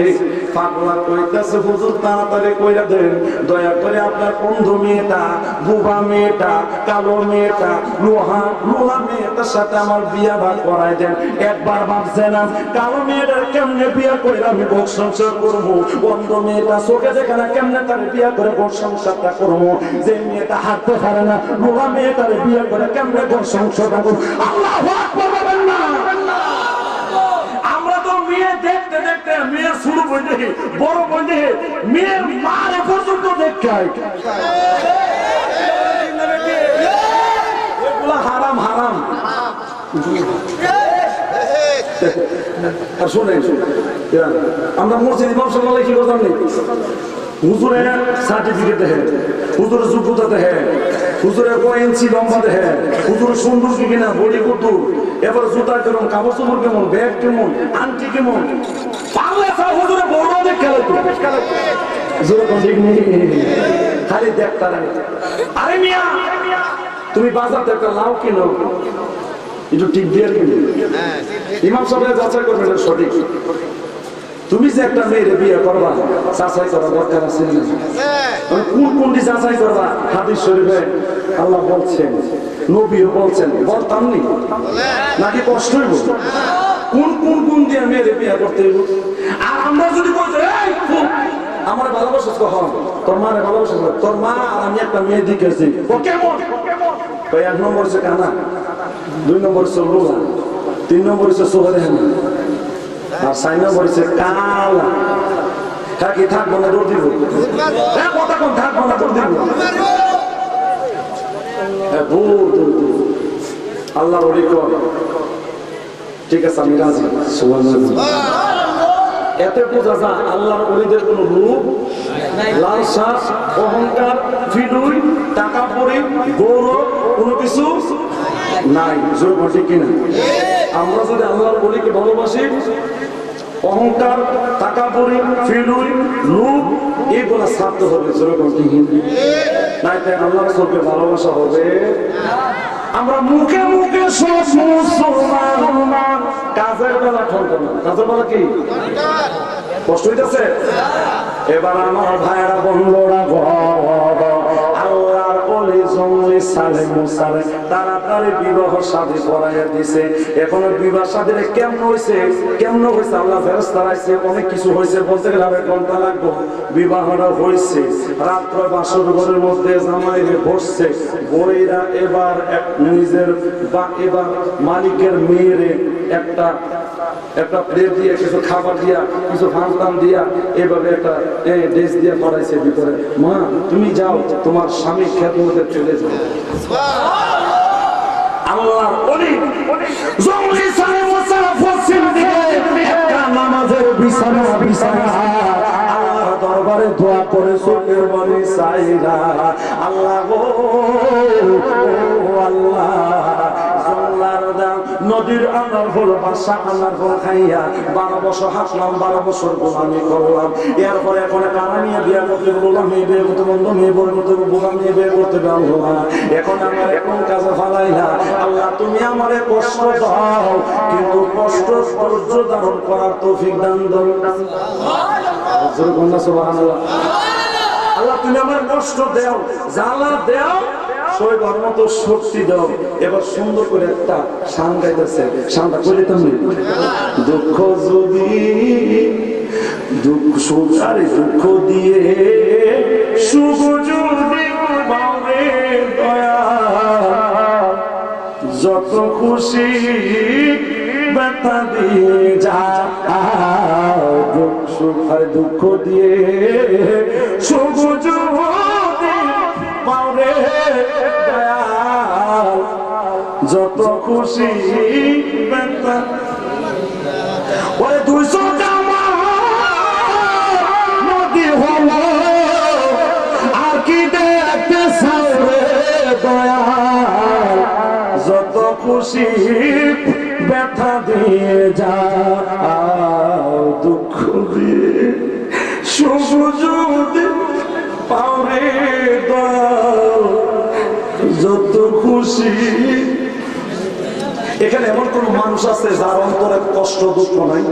ফাগলা কইতেছে হুজুর তাড়াতাড়ি কইরা দেন, দয়া করে আপনার অন্ধ মেয়েটা, বুবা মেয়েটা, কালো মেয়েটা, লোহা মেয়েটার সাথে আমার বিয়া ভাগ করাই দেন। একবার ভাবছে না কালো মেয়েটার কেমনে বিয়া করে আমি ভোগ সংসার করবো, অন্ধ মেয়েটা চোখে দেখে না কেমনে তার বিয়া করে ভোগ সংসারটা করবো, যে মেয়েটা হাঁটতে পারে না লোহা মেয়েটার বিয়া করে কেমনে ভোগ সংসারটা করবো। আল্লাহু আকবার বলবেন না। আমরা তো মেয়ে দেখতে দেখতে মেয়ের শুরু বইতে বড় বইতে মেয়ের মার পর্যন্ত দেখতে এগুলা হারাম হারাম। আর শুনেন আমরা মসজিদ ইমাম সাহেব কি করতাম নি, হুজুরের সার্টিফিকেট দেখে, হুজুরের যোগ্যতা দেখে, হুজুরের ইঞ্চি লম্বা দেখে, হুজুরের সুন্দর কি কিনা, বডি কত, এবার জুতা কেমন, কাপড় চোপড় কেমন, ব্যাগ কেমন, আংটি কেমন, হুজুরের বড় দেখে খালি দেখতে। আরে মিয়া তুমি বাজার একটা লাউ কিনো, একটু টিপ দিয়ে কিনো, ইমাম সাহেব যাচাই করবেন সঠিক। তুমি যে একটা মেয়ের বিয়ে করবা যাচাই করা দরকার আছে, কোন কোনটি যাচাই করবা? হাদিস শরীফে আল্লাহ বলছেন, নবীও বলছেন, বলতাম নি নাকি কষ্ট হইব? কোন কোন কোন দিয়ে মেয়ের বিয়ে করতে হইব? আর আমরা যদি বলতে আমার ভালোবাসা কখন, তোর মারে ভালোবাসা, তোর মা আর আমি একটা মেয়ে দিকেছি, ও কেমন? এক নম্বর হচ্ছে কানা, 2 নম্বর হচ্ছে লোলা, 3 নম্বর হচ্ছে সোহারে হানা, আর 4 নম্বর হচ্ছে কালা। হ্যাঁ কি থাকবো না দৌড় দিব? হ্যাঁ কতক্ষণ থাকবো না দৌড় দিব? হ্যাঁ দূর দূর দূর আল্লাহর ওলি কর। ঠিক আছে আমি রাজি। এতে বোঝা যায় আল্লাহর ওলিদের কোনো রূপ, লালসা, অহংকার, ফিডুই, টাকা পড়ি, গৌরব কোনো কিছু নাই। জোর ঠিক কিনা? আমরা যদি আল্লাহর ওলিকে ভালোবাসি, অহংকার, টাকা পড়ি, ফিডুই, লোভ এগুলা ছাড়তে হবে। জোর ঠিক কিনা? নাই তাই আল্লাহর রাসূলকে ভালোবাসা হবে। আমরা মুখে মুখে সব মুসলমান, কাজের বেলা ঠনকে না। কাজের বেলা কি কষ্ট হইতেছে? এবার আমার ভাইরা বন্ধুরা, আল্লাহর ওলি জঙ্গলি সালে মুসালে তাড়াতাড়ি বিবাহ শাদী করাইয়া দিছে। এখন বিবাহ শাদী কেমন হয়েছে আল্লাহ ফেরেশতা রাইছে, অনেক কিছু হয়েছে, বলতে গেলে আর 1 ঘন্টা লাগবে। বিবাহটা হয়েছে, রাত্র বাসর ঘরের মধ্যে জামাইরে বসছে, বইরা এবার নিজের বা এবার মালিকের মেয়েরে একটা প্লেট দিয়ে কিছু খাবার দিয়া, কিছু ফান দিয়া, এভাবে একটা ড্রেস দিয়ে পড়াইছে ভিতরে। মা তুমি যাও, তোমার স্বামী খেদমতে চলে যাও। আল্লাহর ওলি জঙ্গলি সালে মুসাফা পশ্চিম দিকে একটা নামাজের বিছানা আল্লাহর দরবারে দোয়া করে চোখের পানি চাইরা, আল্লাহ গো আল্লাহ, নদীর আনার ফল বাসা আনার ফল খাইয়া 12 বছর হাসলাম, 12 বছর গোলামি করলাম। এরপরে এখন কারা নিয়ে বিয়ে করতে বললাম, মেয়ে বিয়ে করতে বললো, মেয়ে বলে করতে বোলা মেয়ে বিয়ে করতে পারলো না। এখন আমার এখন কাজে ফালাই না। আল্লাহ তুমি আমারে কষ্ট দাও, কিন্তু কষ্ট সহ্য ধারণ করার তৌফিক দান দাও। সুবহানাল্লাহ। আল্লাহ তুমি আমার কষ্ট দাও, জ্বালা দাও, সইবার মতো শক্তি দাও। এবার সুন্দর করে একটা শান গাইতেছে, শানটা করে তুমি দুঃখ যদি দুঃখ দিয়ে সুখ যদি পাবে দয়া, যত খুশি ব্যথা দিয়ে যা, দুঃখ দিয়ে সুখ যদি পাবে দয়াল, যত খুশি ব্যথা। ওরে 200 জামা নদী হলো, আর কি দেখতে সাউরে দয়াল, যত খুশি ব্যথা দিয়ে যা, দুঃখ দিয়ে সুখ যদি পাওরে দয়াল, যত খুশি। এখানে এমন কোন মানুষ আছে যার অন্তরে কষ্ট দুঃখ নাই?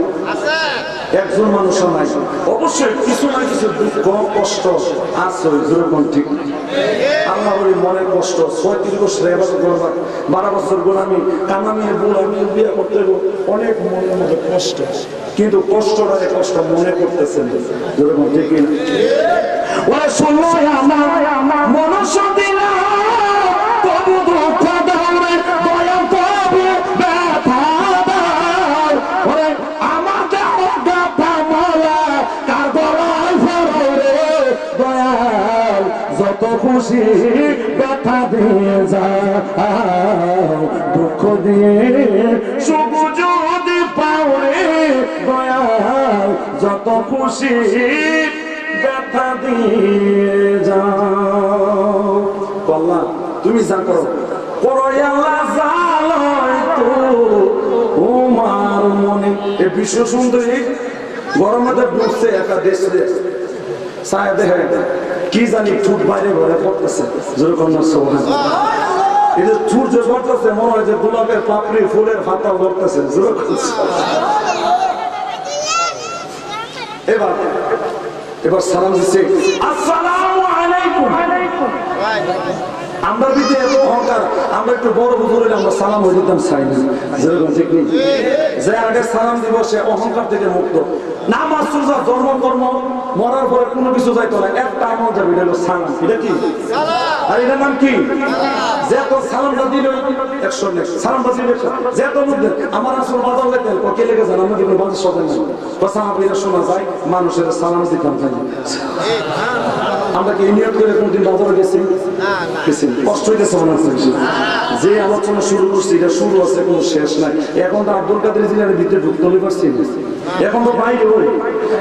একজন মানুষও নাই। অবশ্যই কিছু না কিছু দুঃখ কষ্ট আছে, যেরকম ঠিক আল্লাহ বলি মনের কষ্ট 36 বছর এবার করবা, 12 বছর গোলামি, কামামি গোলামি বিয়ে করতে অনেক মনের মধ্যে কষ্ট, কিন্তু কষ্টটা কষ্ট মনে করতেছেন, যেরকম ঠিক না? ওরা শুনলো আমার মনুষ্য দিলা তবু দুঃখ দাওরে, দয়া তবু ব্যথা দাও। ওরে আমার দেহ গাথা মালা কার গলায় ফেরে দয়াল, যত খুশি ব্যথা দিয়ে যাও, দুঃখ দিয়ে সুখ যদি পাওরে দয়াল, যত খুশি ব্যথা দিয়ে যাও। আল্লাহ তুমি যা করো করো, আল্লাহ জালয় তো তোমার মনে। এই বিশ্ব সুন্দরী গরমে ডুবছে একটা দেশ, ছায়া দেখে কি জানি ঠুট বাইরে ঘরে পড়তেছে, যেরকম না সোহান এটা সূর্য পড়তেছে, মনে হয় যে গোলাপের পাপড়ি ফুলের পাতা পড়তেছে, যেরকম। এবার সালাম দিচ্ছে, আসসালামু আলাইকুম। আমরা যদি এত অহংকার, আমরা একটু বড় বুঝলে আমরা সালাম হয়ে দিতাম চাই না, যেরকম ঠিক নেই। যে আগে সালাম দিব সে অহংকার থেকে মুক্ত। নামাজ রোজা ধর্ম কর্ম মরার পরে কোনো কিছু যাইতো না, একটা আমল যাবে, এটা হলো সালাম। এটা কি? আর এটার নাম কি? যে তো সালামটা দিল 100 সালামটা দিল, যে তো মধ্যে আমার আসল বাজার লেগে কে লেগে যান, আমাদের বাজার সবাই সাহাবীরা শোনা যায় মানুষের সালাম দিতাম তাই। আমরা কি নিয়ত করে কোনদিন বাজারে গেছি? কষ্ট হইতেছে মনে হচ্ছে যে আলোচনা শুরু করছি এটা শুরু আছে কোনো শেষ নাই। এখন তো আব্দুল কাদের জিলার ভিতরে ঢুকতে পারছি না, এখন তো বাইরে ওই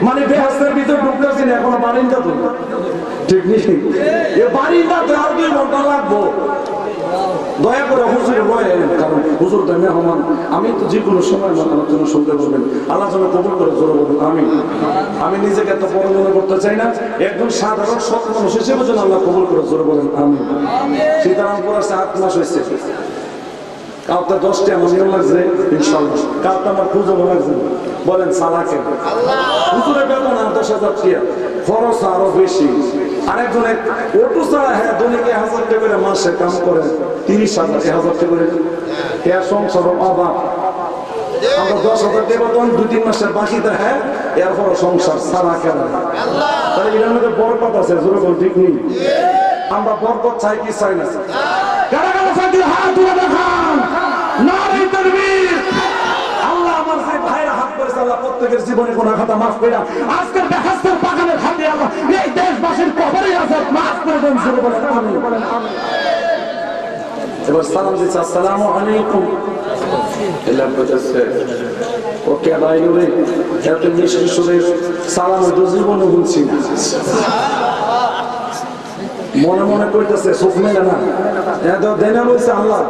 মানে বেহেশতের ভিতরে ঢুকতেছি না, এখনো বারিন্দা তো ঠিক নেই। এ বারিন্দাতে আর 2 ঘন্টা লাগবো। দয়া করে হুজুর বলেন, কারণ হুজুর তো মেহমান, আমি তো যে কোনো সময় আলোচনা শুনতে পারবেন। আল্লাহ যেন কবুল করে জোরে বলবেন আমিন। আমি নিজেকে এত বড় মনে করতে চাই না, একজন সাধারণ সৎ মানুষ হিসেবে যেন আল্লাহ কবুল করে জোরে বলেন আমিন। সীতারামপুর আসছে 8 মাস হয়েছে, কাউটা 10টা আমার নিয়ম লাগছে ইনশাআল্লাহ, কাউটা আমার খুঁজো লাগছে। বলেন সালাকে হুজুরের বেতন 10,000 টাকা, খরচ আরো বেশি। আরেকজন অটো ছাড়া হ্যাঁ দৈনিকে 1000 টাকা করে মাসে কাম করে, 30,000 টাকা করে এর সংসার অভাব। আমরা 10,000 টাকা বেতন 2-3 মাসের বাকি দেয়, এরপর সংসার সারা কেন? তাহলে এর মধ্যে বরকত আছে, জোরে বল ঠিক নেই? আমরা বরকত চাই কি চাই না? কারা কারা চাই হাত তুলে দেখান, নারে তাকবীর। আল্লাহ আমার যে ভাইরা হাত করেছে, আল্লাহ প্রত্যেকের জীবনে গুনাহ খাতা মাফ করে দাও। আজকের বেহেশতের বাগানের খাতে আল্লাহ এই দেশবাসীর কবরে আছে মাফ করে দেন, জোরে বলেন আমিন। এবার সালাম দিচ্ছি, আসসালামু আলাইকুম। এলাম বলতেছে ওকে ভাই রে, এত মিষ্টি সুরে সালাম তো জীবনে বলছি না, মনে মনে কইতেছে চোখ মেলে না। এত দেনা বলছে আল্লাহ,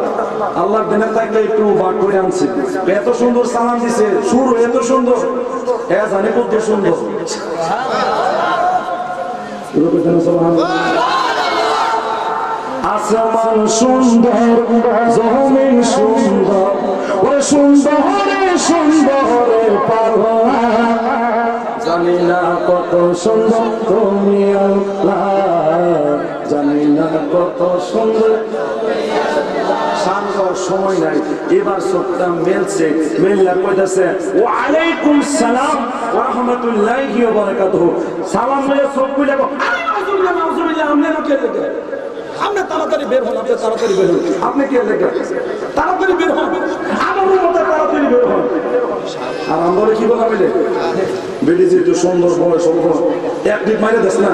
আল্লাহ দেনা থাকলে একটু বাদ করে আনছে। এত সুন্দর সালাম দিছে, সুর এত সুন্দর, এ জানি কত সুন্দর। আসমান সুন্দর, জমিন সুন্দর, ওরে সুন্দরে সুন্দরে পাগলা, জানি না কত সুন্দর তুমি আল্লাহ, জানি না কত সুন্দর। সময় নাই, এবার চোখটা মেলছে, মেললা কইতাছে ওয়া আলাইকুম সালাম ওয়া রাহমাতুল্লাহি ওয়া বারাকাতুহু। সালাম মেলে চোখ খুলে আউযুবিল্লাহ আউযুবিল্লাহ। আমনে না কে লেগে, আপনি তাড়াতাড়ি বের হন, আপনি তাড়াতাড়ি বের হন, আপনি কে লেগে তাড়াতাড়ি বের হন, আমার মতো তাড়াতাড়ি বের হন। আর আমরা কি বলা বলে বেডি যে তো সুন্দর বলে সব এক দিক মাইরে দেস না।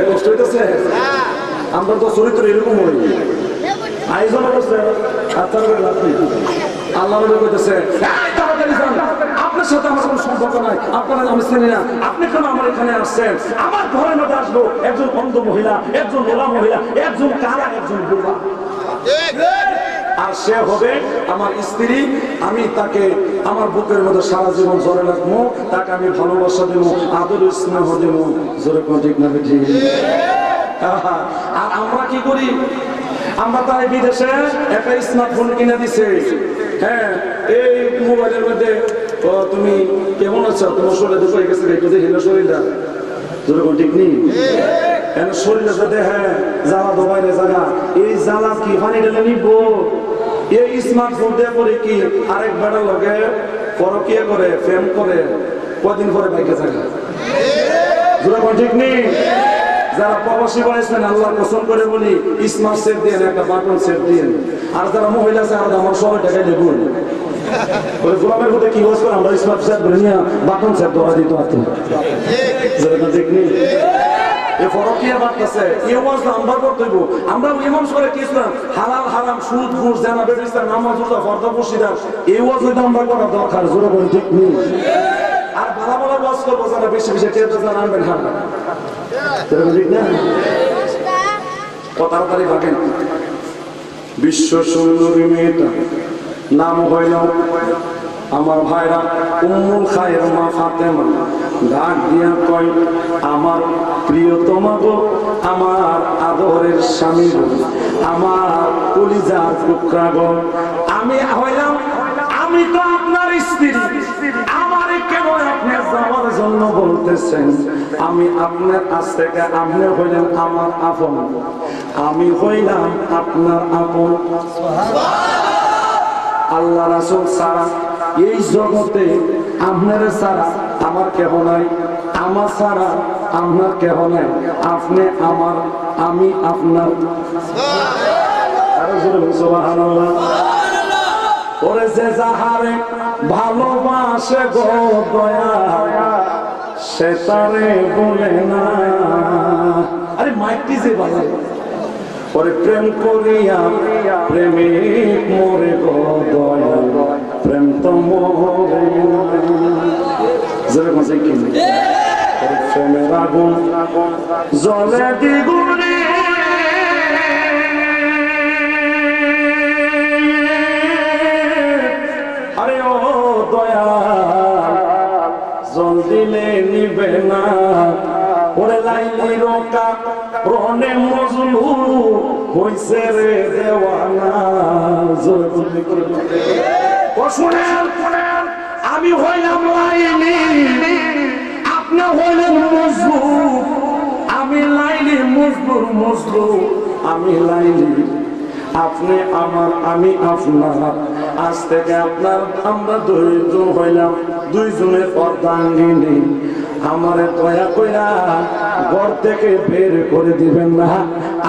কষ্ট হইতেছে, আমরা তো চরিত্র এরকম হই। আয়োজন করছে আল্লাহ কইতেছে আপনার সাথে আমার কোনো সম্পর্ক নাই, আপনারা আমি চিনি না, আপনি কেন আমার এখানে আসছেন? আমার ঘরের মধ্যে আসবো একজন অন্ধ মহিলা, একজন লোলা মহিলা, একজন কালা, একজন বুড়া, আর সে হবে আমার স্ত্রী। আমি তাকে আমার বুকের মধ্যে সারা জীবন জোরে রাখবো, তাকে আমি ভালোবাসা দেবো, আদর স্নেহ দেবো, জোরে কোন ঠিক না ঠিক? আর আমরা কি করি? আমরা তাই বিদেশে একটা স্মার্টফোন কিনে দিছে, হ্যাঁ এই মোবাইলের মধ্যে তুমি কেমন আছো, তোমার শরীরে দুটো হয়ে গেছে, একটু দেখি না শরীরটা, জোরে কোন ঠিক নেই? শরীরে সাথে হ্যাঁ জ্বালা দোবাইলে জায়গা, এই জ্বালা কি পানি ঢেলে নিব? এই স্মার্টফোন দিয়ে করে কি আরেক বেড়ার লগে পরকিয়া করে, প্রেম করে, কদিন পরে বাইকে জায়গা, জোরে কোন ঠিক নেই? যারা প্রবাসী বলেছেন আল্লাহ পছন্দ করে বলি স্মার্ট সেট দিয়ে একটা বাটন সেট দিয়ে, আর যারা মহিলা আছে আমার 100 টাকা দেবো গোলামের মধ্যে কি বলছো, আমরা স্মার্ট সেট ধরে নিয়ে বাটন সেট ধরা দিতে পারতাম। আমরা ইমাম করে কি হালাল হারাম সুদ ঘুষ জানা বেরিস্তা নামাজ ফর্দা বসিরা এই ওয়াজ হইতে আমরা করা দরকার, জোরে বলেন ঠিক নেই? আর ভালো ভালো ওয়াজ করবো যারা বেশি বেশি টের আনবেন, হ্যাঁ ঠিক না? তাড়াতাড়ি ভাগেন। বিশ্ব সুন্দরী মেয়েটা নাম হইল আমার ভাইরা উম্মুল খায়ের মা ফাতেমা। ডাক দিয়া কয় আমার প্রিয়তমা গো, আমার আদরের স্বামী গো, আমার কলিজার টুকরা গো, আমি হইলাম, আমি তো আপনার স্ত্রী, আমার কেন আপনি যাওয়ার জন্য বলতেছেন? আমি আপনার কাছ থেকে, আপনি হইলেন আমার আপন, আমি হইলাম আপনার আপন। আল্লাহ রাসূল ছাড়া এই জগতে আপনার ছাড়া আমার কেহ নাই, আমার ছাড়া আপনার কেহ নাই, আপনি আমার, আমি আপনার। আরো জোরে সুবহানাল্লাহ। ওরে যে যাহারে ভালোবাসে গো দয়া, সে তারে বলে না। আরে মাইকটি যে বাজে, ওরে প্রেম করিয়া প্রেমিক মরে গো দয়া, প্রেম তো মরে না। যেরকম আছে কি প্রেমের আগুন জ্বলে দ্বিগুণে, আরে ও দয়া জল দিলে নিবে না। ওরে লাইলি রোকা রনে মজলু হইছে রে দেওয়ানা। ও শুনেন, আমি হইলাম লাইলি, আপনি হইলেন মজলু। আমি লাইলি মজলুর মজলু, আমি লাইলি, আপনি আমার, আমি আপনার। আজ থেকে আপনার আমরা দুইজন হইলাম দুইজনের অর্ধাঙ্গিনী। আমারে দয়া কইরা ঘর থেকে বের করে দিবেন না,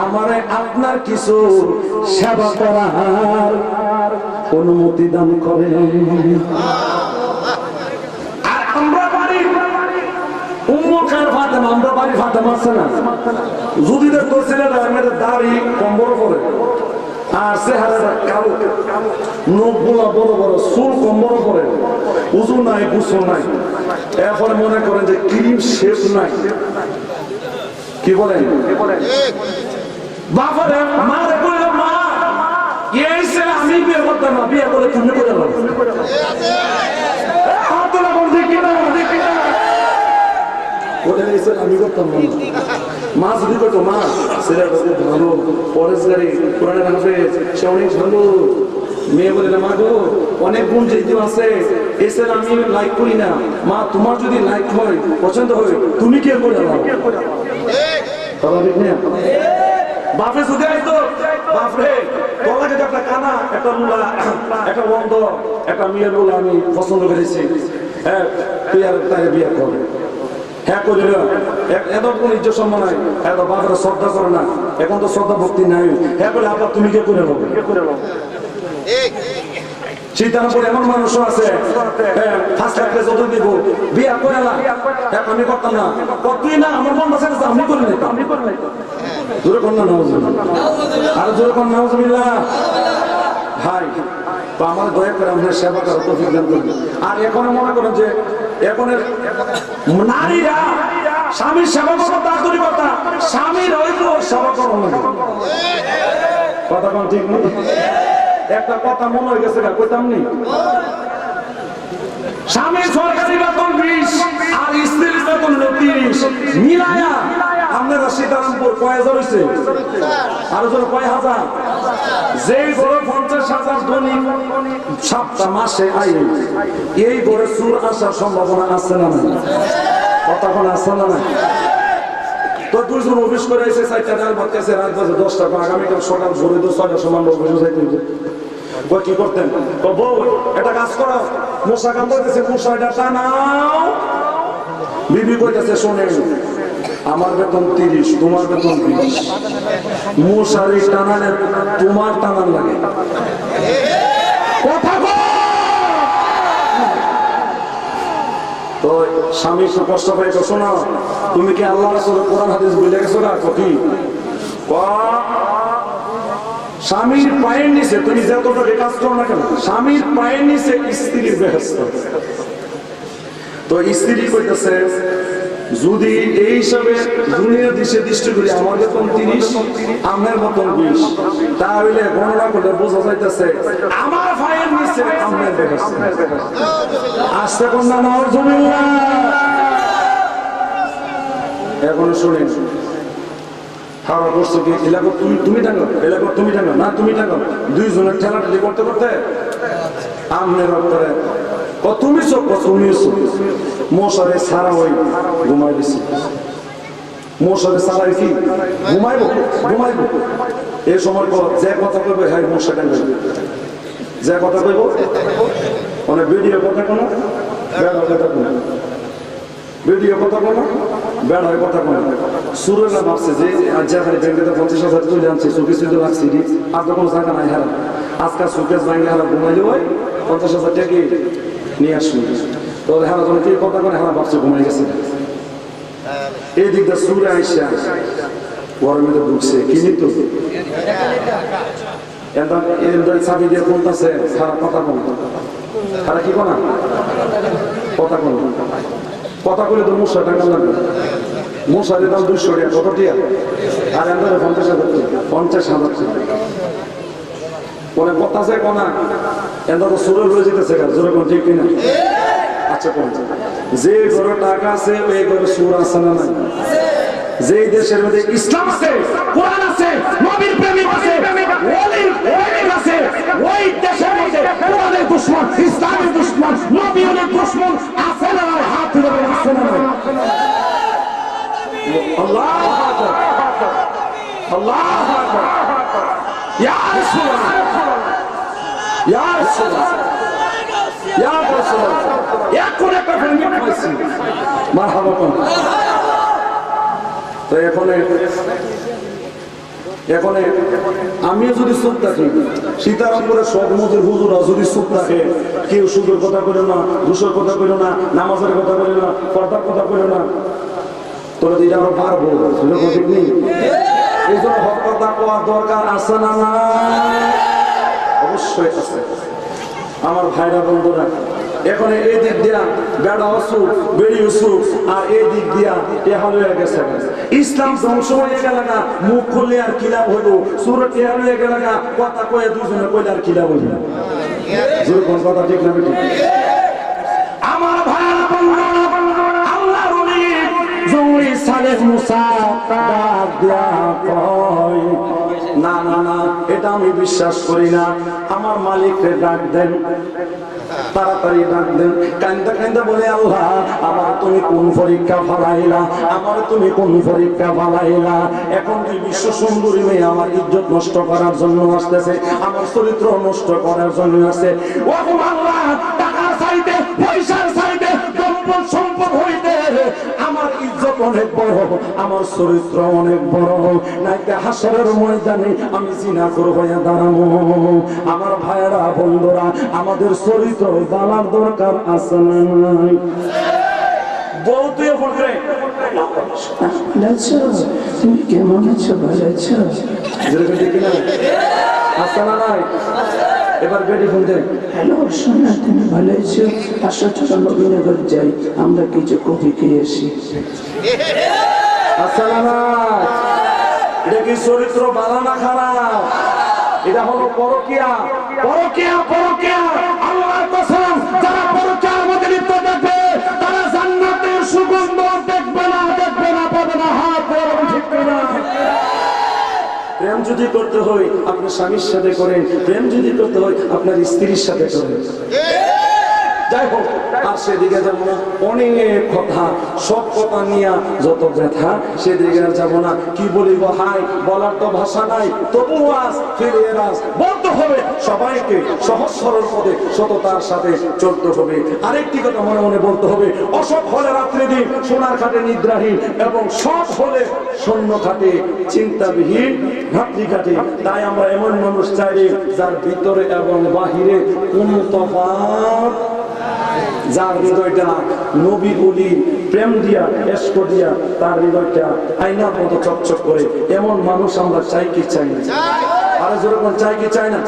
আমারে আপনার কিছু সেবা করার অনুমতি দান করেন। আর আমরা বাড়ি উম্মুখার ফাতেমা, আমরা বাড়ি ফাতেমা আছে না, যদি দেখতো ছেলেরা দাড়ি কম্বল করে আর চেহারাটা কালো, নখগুলা বড় বড়, চুল কম বড় করে, উজু নাই গুছল নাই, এরপরে মনে করেন যে ক্রিম শেপ নাই। কি বলেন? বাবারে মারে কইলো, মা এই ছেলে আমি বিয়ে করতাম না, বিয়ে করে তুমি করে দাও। হাত লাগান দেখি না, দেখি না, ওদের এই ছেলে আমি করতাম না। মা যদি কইতো, মা ছেলেটা খুব ভালো, পরেশগারি, কোরআনের হাফেজ, সে অনেক ভালো। মেয়ে বলে না, মা গো অনেক গুণ যেহেতু আছে, এই ছেলে আমি লাইক করি না। মা তোমার যদি লাইক হয়, পছন্দ হয়, তুমি কে করে দাও। বাপে যদি আইতো, বাপরে তোলাকে একটা কানা, একটা মুলা, একটা বন্ধ, একটা মেয়ের বলে আমি পছন্দ করেছি, হ্যাঁ তুই আর তাই বিয়ে করবে। হ্যাঁ করিল, এত কোন ইজ্জত সম্মান নাই, এত বাপের শ্রদ্ধা করে না, এখন তো শ্রদ্ধা ভক্তি নাই। হ্যাঁ বলে আপনার তুমি কে করে নেবো। সীতারামপুরে এমন মানুষও আছে, ফার্স্ট ক্লাসে যত দিব বিয়া করে না, আমি করতাম না, তুই না আমার মন আছে, আমি করে নিতাম। জোরে কন্যা নাউজুবিল্লাহ, আর জোরে কন্যা নাউজুবিল্লাহ। ভাই তো আমার দয়া করে আমাদের সেবা করার তৌফিক দান করুন। আর এখন মনে করেন যে এখন নারীরা স্বামীর সেবা করবো, তার তৈরি কথা স্বামীর হইব সেবা করবো না। কথা কোন ঠিক নেই? একটা কথা মনে হয়ে গেছে, কইতাম নি, স্বামীর সরকারি বেতন 20 আর স্ত্রীর বেতন 30 মিলায়া আপনারা সীতারামপুর কয় হাজার হয়েছে? আরো জন কয় হাজার? যেই গড়ে 50,000 ধনী 7টা মাসে আয়, এই গড়ে চুর আসার সম্ভাবনা আছে না? কথা কোন আছে না? তো দুজন অফিস করে এসে 4টা ডাল ভাত খাইছে, রাত বাজে 10টা, আগামীকাল সকাল ভোরে 6টার সময় অফিসে যাইতে হবে। কি করতেন? তো বউ একটা কাজ করো, মশা কামড়াইতেছে, মশাটা টানাও। বিবি কইতেছে, শোনেন আমার বেতন 30, তোমার বেতন 20, মশারি টানালে তোমার টানার লাগে। কথা বল। তো স্বামী কষ্ট পাই, শোনো তুমি কি আল্লাহ রাসূলের কোরআন হাদিস ভুলে গেছো না? কি স্বামীর পায়ের নিচে তুমি যতটা কাজ করো না কেন, স্বামীর পায়ের নিচে স্ত্রীর বেহেশত। তো স্ত্রী কইতেছে, যদি এই হিসাবে দুনিয়ার দেশে দৃষ্টি করি, আমার বেতন 30, আমার বেতন 20, তাহলে গণনা করলে বোঝা যাইতেছে আমার পায়ের নিচে আমার বেহেশত। আস্তে কন্যা নাউজুবিল্লাহ। এখন শুনেন, হাওয়া করছে কি, এলাকা তুমি টাঙ্গো, এলাকা তুমি টাঙ্গো, না তুমি টাঙ্গো, দুইজনের ঠেলাঠেলি করতে করতে আমনের করে তুমি চোখ, তুমি মশারে সারা হই ঘুমাই দিছি। মশারে সারা কি ঘুমাইব? ঘুমাইব। এই সময় যে কথা কইব, হ্যাঁ মশা টাঙ্গাইব, যে কথা কইব, মানে ভিডিও কথা কোনো কথা কোনো। ভিডিও কথা বলো, বেড়ায় কথা বলো। সুরেলা ভাবছে যে আজ যাখানে ব্যাংকে 50,000 তুলে আনছে, সুকেশ তুলে লাগছে, আর তো কোনো জায়গা নাই হারা। আজকাল সুকেশ ব্যাংকে হারা ঘুমাইলে হয় 50,000 টাকা নিয়ে আসুন। তো হারা যখন কি কথা করে হারা ভাবছে ঘুমাই গেছে। এই দিকটা সুরে আইসা ওর মধ্যে ঢুকছে কি নিত চাবি দিয়ে বলতেছে সারা কথা বলতো, সারা কি কোনা কথা বল, কথা বলে তো মশা টাকা লাগবে। মশারি দাম 200 টাকা, কত টিয়া? আর এন্দারে 50,000 পরে কথা আছে কোনা এন্দা তো সুরে রয়ে যেতেছে, জোরে কোন ঠিক কিনা? আচ্ছা কোন যে ঘরে টাকা আছে ওই ঘরে সুর আছে না নাই? যে দেশের মধ্যে ইসলাম আছে, কোরআন আছে, নবীর প্রেমিক আছে, ওলির প্রেমিক আছে, ওই দেশের মধ্যে কোরআনের দুশমন, ইসলামের দুশমন, নবীর দুশমন আছে না নাই? হাত তুলে বলেন আছে না নাই? আল্লাহু আকবার, আল্লাহু আকবার, ইয়া রাসূলুল্লাহ, ইয়া রাসূলুল্লাহ, ইয়া রাসূলুল্লাহ, এখন একটা প্রেমিক পাইছি, মারহাবা কোন। তো এখন আমি যদি চুপ থাকি, সীতারামপুরের সব মজুর হুজুরা যদি চুপ থাকে, কেউ সুখের কথা বলে না, দুশোর কথা বলে না, নামাজের কথা বলে না, পর্দার কথা বলে না, তোরা দিলে আরো পারবো। এই জন্য হক কথা কোয়ার দরকার আছে না? না, অবশ্যই আছে। আমার ভাইরা বন্ধুরা, এখন এই দিক দিয়া বেড়া অসুখ বেড়ি অসুখ, আর এই দিক দিয়া টেহা হয়ে গেছে। ইসলাম ধ্বংস হয়ে গেল না, মুখ খুললে আর কি লাভ হইল? সুরে টেহা হয়ে গেল না, কথা কয়ে দুজনে কইলে আর কি লাভ হইল? যেরকম কথা ঠিক না বেটি? আমার ভাইরা বন্ধুরা, আল্লাহর ওলি জঙ্গলি সালেহ মুসা ডাক দিয়া কয়, না না না, এটা আমি বিশ্বাস করি না। আমার মালিককে ডাক দেন, তাড়াতাড়ি ডাক দেন। কান্দা কান্দা বলে, আল্লাহ আমার তুমি কোন পরীক্ষা ফালাইলা, আমার তুমি কোন পরীক্ষা ফালাইলা? এখন কি বিশ্ব সুন্দরী মেয়ে আমার ইজ্জত নষ্ট করার জন্য আসতেছে, আমার চরিত্র নষ্ট করার জন্য আছে। ও আল্লাহ, টাকার চাইতে, পয়সার চাইতে, সম্পদ হইতে আমার ইজ্জত অনেক বড়, আমার চরিত্র অনেক বড়, নাইতে হাসরের ময়দানে আমি জিনা করে হয়ে দাঁড়াবো। আমার ভাইয়েরা বন্ধুরা, আমাদের চরিত্র বালার দরকার আছে না নাই? বউ তুই ফোন করে, তুমি কেমন আছো, ভালো আছো, আছে না নাই? এবার বেটি ফোন দেন, হ্যালো সোনা, তুমি ভালো আছো? আসো চলো নবীনগর যাই, আমরা কিছু কফি খেয়ে আসি। আছে না নাই? এটা কি চরিত্র ভালো না খারাপ? এটা হলো পরকিয়া, পরকিয়া, পরকিয়া। আল্লাহর কসম, যারা পরকিয়ার মধ্যে লিপ্ত থাকবে তারা জান্নাতের সুগন্ধ দেখবে না, দেখবে না, পাবে না। হাত ধরে ঠিক না। প্রেম যদি করতে হয় আপনার স্বামীর সাথে করেন, প্রেম যদি করতে হয় আপনার স্ত্রীর সাথে করেন। যাই হোক, আর সেদিকে যাব না, অনেক কথা, সব কথা নিয়ে যত ব্যথা, সেদিকে আর যাব না। কি বলিব হাই, বলার তো ভাষা নাই, তবুও আজ ফিরে আজ বলতে হবে সবাইকে সহজ সরল পথে সততার সাথে চলতে হবে। আরেকটি কথা মনে মনে বলতে হবে, অসৎ হলে রাত্রি দিন সোনার খাটে নিদ্রাহীন, এবং সৎ হলে শূন্য খাটে চিন্তাবিহীন রাত্রি কাটে। তাই আমরা এমন মানুষ চাই যার ভিতরে এবং বাহিরে কোনো তফাৎ, যার হৃদয়টা নবী ওলি প্রেম দিয়া এশক দিয়া তার হৃদয়টা আয়নার মতো চকচক করে, এমন মানুষ আমরা চাই কি চাই না? আরে জোরে চাই কি চাই না?